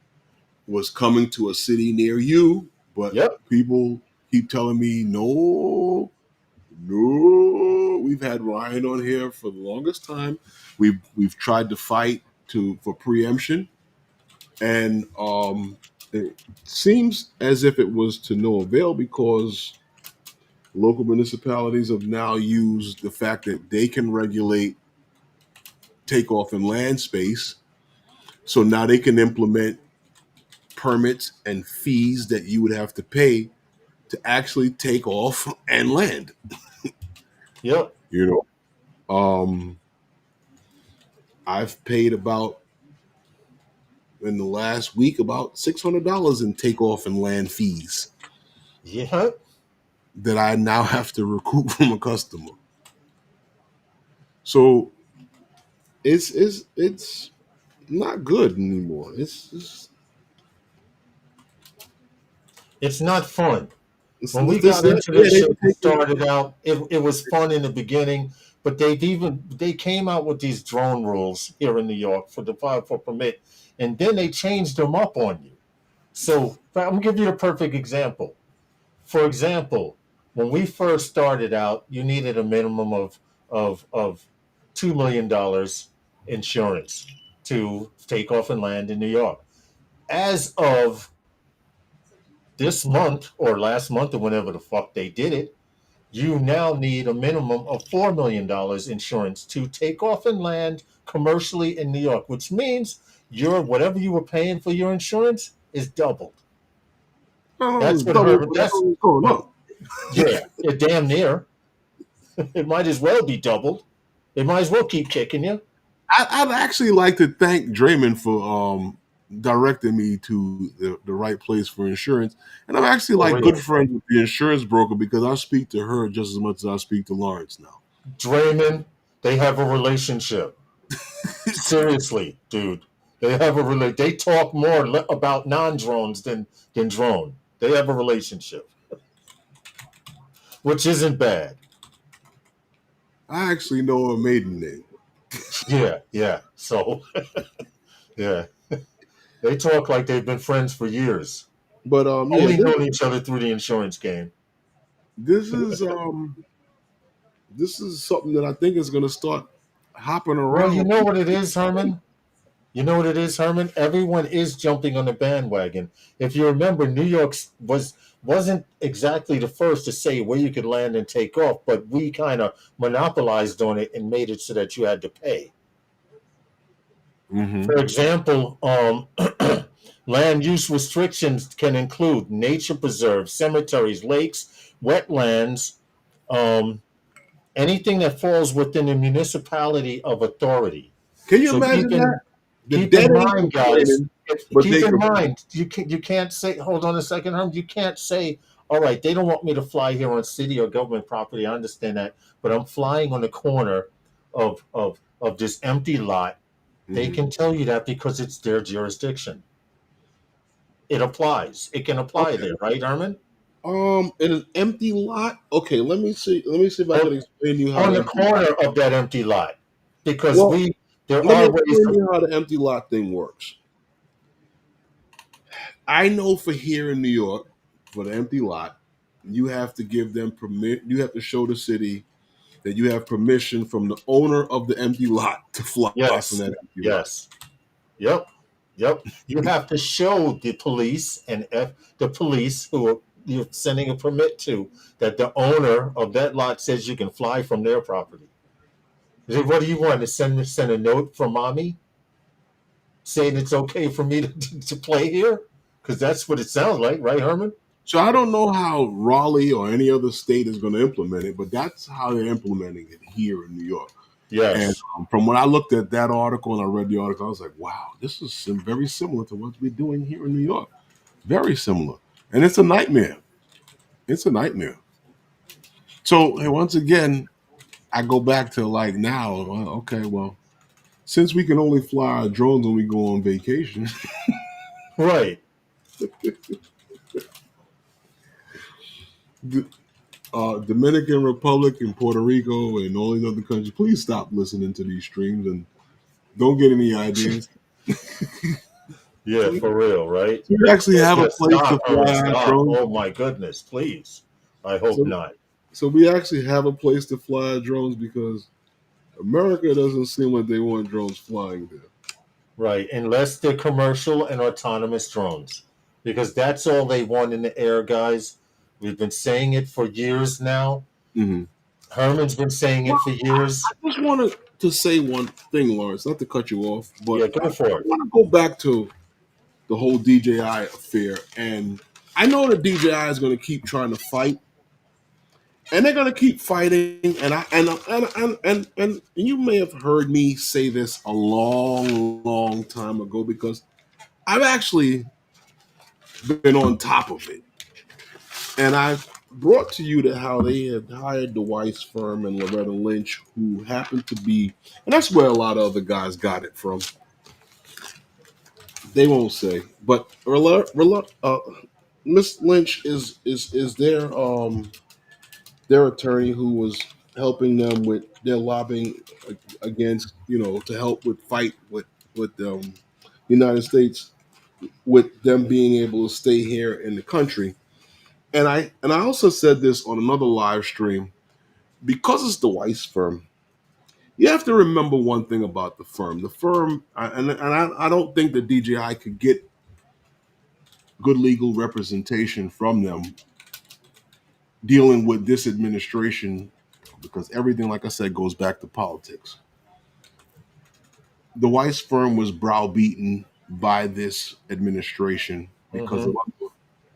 was coming to a city near you, but Yep. people keep telling me no, no. We've had Ryan on here for the longest time. We've tried to fight for preemption, and it seems as if it was to no avail because local municipalities have now used the fact that they can regulate takeoff and land space. So now they can implement permits and fees that you would have to pay to actually take off and land. Yep. You I've paid about in the last week about $600 in takeoff and land fees Yep. that I now have to recoup from a customer. So it's not good anymore. It's It's not fun. When we This, got into yeah, this they shit, we take it. started out. It was fun in the beginning, but they came out with these drone rules here in New York for the file for permit, and then they changed them up on you. So I'm gonna give you a perfect example. For example, when we first started out, you needed a minimum of $2 million insurance to take off and land in New York. As of this month or last month or whenever the fuck they did it, you now need a minimum of $4 million insurance to take off and land commercially in New York, which means your whatever you were paying for your insurance is doubled. Oh, That's it's what double Herbert. whatever That's was going well, on. yeah, it damn near. It might as well be doubled. They might as well keep kicking you. I'd actually like to thank Draymond for directing me to the right place for insurance. And I'm actually For like good real. friends with the insurance broker because I speak to her just as much as I speak to Lawrence now. Draymond, they have a relationship. Seriously, dude. They have a They talk more about non-drones than drone. They have a relationship, which isn't bad. I actually know her maiden name. Yeah, yeah. So, yeah, they talk like they've been friends for years, But yeah, only known each other through the insurance game. this is this is something that I think is going to start hopping Well, you around. know what it is, Herman. You know what it is, Herman? Everyone is jumping on the bandwagon. If you remember, New York wasn't exactly the first to say where you could land and take off, but we kind of monopolized on it and made it so that you had to pay. Mm-hmm. For example, land use restrictions can include nature preserves, cemeteries, lakes, wetlands, um, anything that falls within the municipality of authority. Can you So imagine that? The keep in dead ain't mind, guys. complaining, but Keep they in could. mind, you can't say. Hold on a second, Herm. You can't say, all right, they don't want me to fly here on city or government property. I understand that, but I'm flying on the corner of this empty lot. They Mhm. can tell you that because it's their jurisdiction. It applies. It can apply Okay. there, right, Herman? In an empty lot. Okay, let me see. Let me see if I On, can explain to you how on the the empty lot. corner of that empty lot, because Well, there let me are ways. explain to you how the empty lot thing works. I know for here in New York, for the empty lot, you have to give them permit. You have to show the city that you have permission from the owner of the empty lot to fly from Yes, that empty lot. yes. Yep, yep. You have to show the police and the police who you're sending a permit to that the owner of that lot says you can fly from their property. What do you want to send a note from mommy saying it's okay for me to play here? Because that's what it sounds like, right, Herman? So I don't know how Raleigh or any other state is going to implement it, but that's how they're implementing it here in New York. And Yes. from when I looked at that article and I read the article, I was like, wow, this is very similar to what we're doing here in New York. Very similar. And it's a nightmare. It's a nightmare. So hey, once again, I go back to like now, okay, well, since we can only fly our drones when we go on vacation, Right. the Dominican Republic and Puerto Rico and all these other countries, please stop listening to these streams and don't get any ideas. Yeah, So for real, right? we actually have a Yeah, place to stop, Herman, fly our stop. drones. Oh my goodness, please. I hope So, not. so we actually have a place to fly our drones because America doesn't seem like they want drones flying there. Right, unless they're commercial and autonomous drones, because that's all they want in the air, guys. We've been saying it for years now. Mm-hmm. Herman's been saying it Well, for years. I just wanted to say one thing, Lawrence, not to cut you off, but Yeah, I go for it. want to go back to the whole DJI affair. And I know that DJI is going to keep trying to fight, and they're going to keep fighting. And you may have heard me say this a long, long time ago because I've actually been on top of it. And I brought to you that how they had hired the Weiss firm and Loretta Lynch, who happened to be, and that's where a lot of other guys got it from. They won't say, but Miss Lynch is their attorney who was helping them with their lobbying against, to help with fight with United States, with them being able to stay here in the country. And I also said this on another live stream, because it's the Weiss firm. You have to remember one thing about the firm. The firm, I don't think the DJI could get good legal representation from them dealing with this administration, because everything, like I said, goes back to politics. The Weiss firm was browbeaten by this administration because Mm-hmm. of other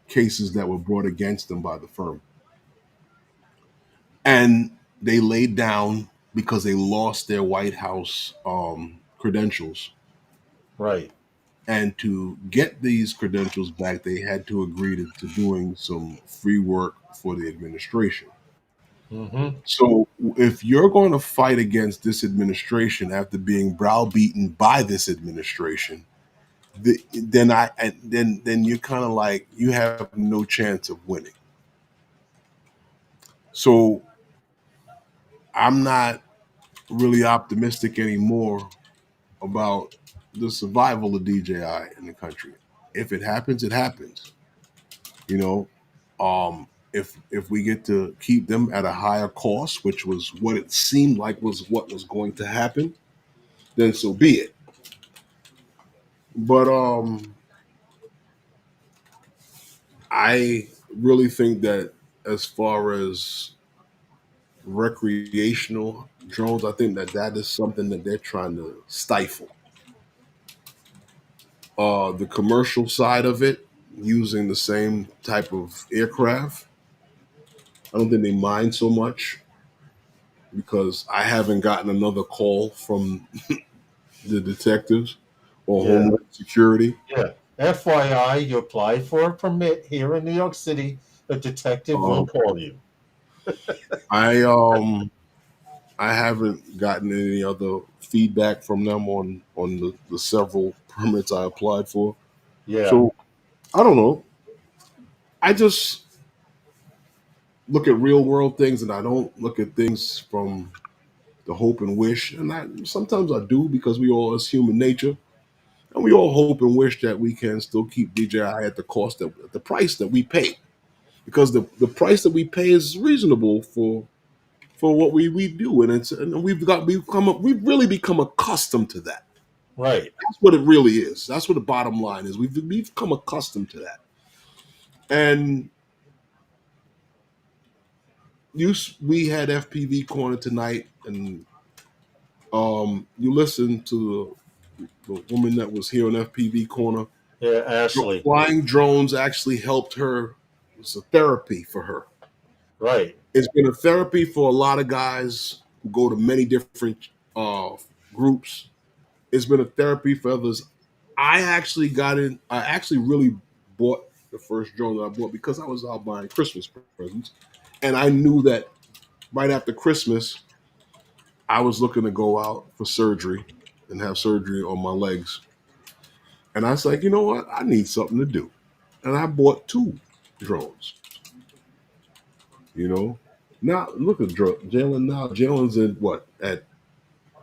cases that were brought against them by the firm. And they laid down because they lost their White House credentials. Right. And to get these credentials back, they had to agree to doing some free work for the administration. Mm-hmm. So if you're going to fight against this administration after being browbeaten by this administration, then you're kind of like, you have no chance of winning. So I'm not really optimistic anymore about the survival of DJI in the country. If it happens, it happens. You know, if we get to keep them at a higher cost, which was what it seemed like was what was going to happen, then so be it. But I really think that as far as recreational drones, I think that that is something that they're trying to stifle. The commercial side of it, using the same type of aircraft, I don't think they mind so much, because I haven't gotten another call from the detectives or Yeah. Homeland Security. Yeah. FYI, you apply for a permit here in New York City, a detective will Um, call you. I um I haven't gotten any other feedback from them on the several permits I applied for. Yeah. So I don't know. I just look at real world things, and I don't look at things from the hope and wish. And sometimes I do, because we all, as human nature, and we all hope and wish that we can still keep DJI at the cost, that at the price that we pay, because the price that we pay is reasonable for what we do, and we've really become accustomed to that. Right. That's what it really is. That's what the bottom line is. We've become accustomed to that. And we had FPV corner tonight, and you listened to the woman that was here on FPV corner. Yeah, Ashley. Flying drones actually helped her. It's a therapy for her. Right. It's been a therapy for a lot of guys who go to many different groups. It's been a therapy for others. I actually got in. I actually really bought the first drone that I bought because I was out buying Christmas presents, and I knew that right after Christmas, I was looking to go out for surgery and have surgery on my legs. And I was like, you know what? I need something to do, and I bought two drones. You know, now look at Jalen. Now Jalen's in what at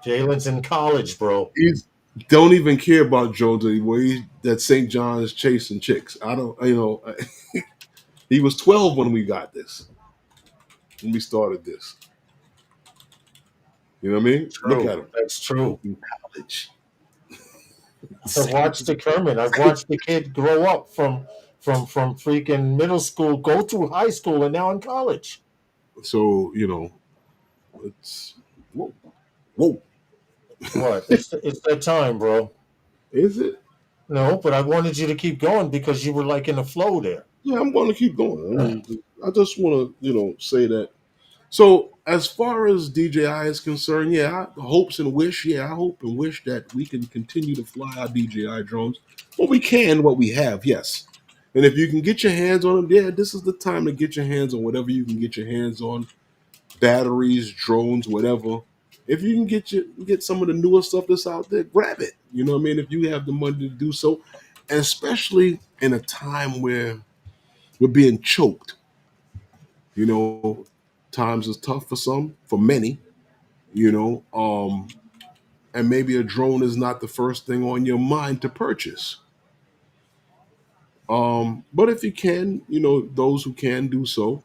Jalen's in college, bro. he's don't even care about Jones anymore. He's at St. John's chasing chicks. I don't, he was 12 when we got this, when we started this. You know what I mean? Look True. at him. That's true. In college. I've watched the Kermit. I've watched the kid grow up from freaking middle school, go through high school, and now in college. So, it's, whoa, whoa. What? It's that time, bro. Is it? No, but I wanted you to keep going because you were like in a flow there. Yeah, I'm going to keep going. I just want to, say that. So, as far as DJI is concerned, yeah, hopes and wish. Yeah, I hope and wish that we can continue to fly our DJI drones. What we can, what we have, yes. And if you can get your hands on them, yeah, this is the time to get your hands on whatever you can get your hands on. Batteries, drones, whatever. If you can get some of the newer stuff that's out there, grab it. You know what I mean? If you have the money to do so, and especially in a time where We're being choked. You know, times is tough for some, for many. You know, and maybe a drone is not the first thing on your mind to purchase. But if you can, you know, those who can do so,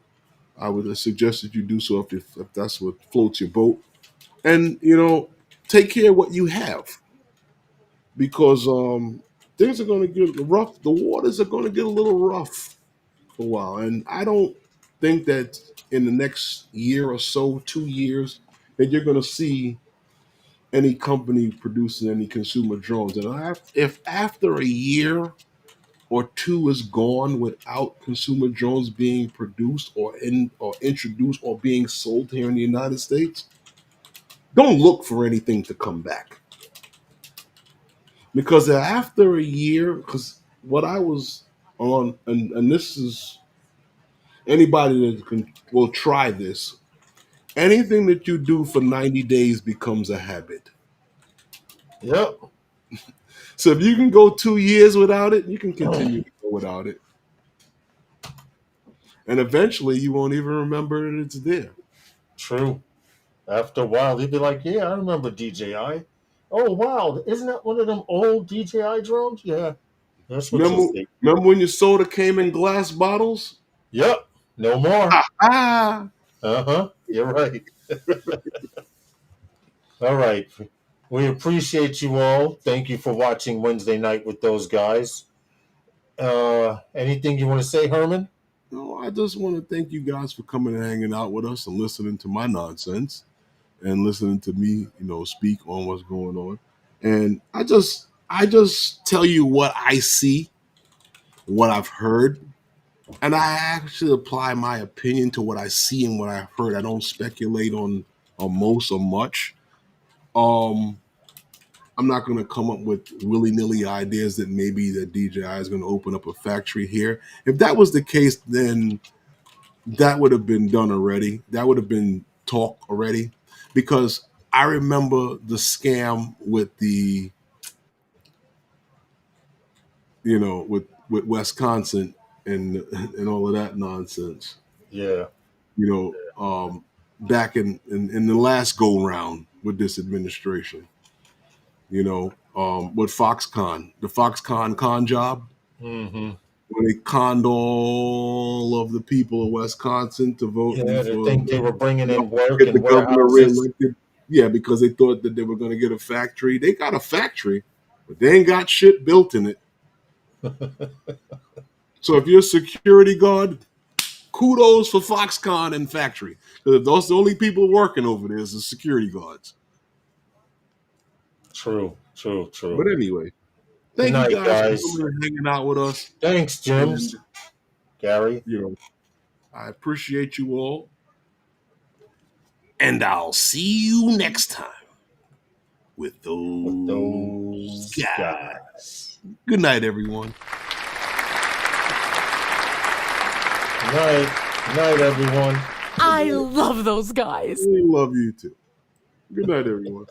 I would suggest that you do so if that's what floats your boat. And, you know, take care of what you have because things are going to get rough. The waters are going to get a little rough for a while. And I don't think that in the next year or so, 2 years, that you're going to see any company producing any consumer drones. And if after a year or two is gone without consumer drones being produced or introduced or being sold here in the United States, don't look for anything to come back. Because after a year, because what I was on, and this is anybody that will try this, anything that you do for 90 days becomes a habit. Yep. So if you can go 2 years without it, you can continue to go without it. And eventually you won't even remember that it's there. True. After a while, he'd be like, "Yeah, I remember DJI. Oh wow, isn't that one of them old DJI drones? Yeah, that's what you'll Remember, see. remember when your soda came in glass bottles? Yep, no more. Ah, Uh-huh. You're right. All right. We appreciate you all. Thank you for watching Wednesday night with those guys. Anything you want to say, Herman? no, I just want to thank you guys for coming and hanging out with us and listening to my nonsense and listening to me, you know, speak on what's going on. And I just tell you what I see, what I've heard, and I actually apply my opinion to what I see and what I've heard. I don't speculate on most or much. Um, I'm not going to come up with willy-nilly ideas that maybe that DJI is going to open up a factory here. If that was the case, then that would have been done already. That would have been talk already, because I remember the scam with the, you know, with Wisconsin and all of that nonsense. Yeah. You know, back in the last go round with this administration. You know, with Foxconn, the Foxconn con job, Mm-hmm. when they conned all of the people of Wisconsin to vote Yeah, they for, think they were bringing you know, in work get the and governor warehouses. reelected. Yeah, because they thought that they were going to get a factory. They got a factory, but they ain't got shit built in it. So if you're a security guard, kudos for Foxconn and factory, because those the only people working over there is the security guards. True, true, true. But anyway, Good thank you night, guys for guys. coming and hanging out with us. Thanks, And Jims. Gary. you know, I appreciate you all. And I'll see you next time with With those those guys. guys. Good night, everyone. Good night. Good night, everyone. I love those guys. We love you too. Good night, everyone.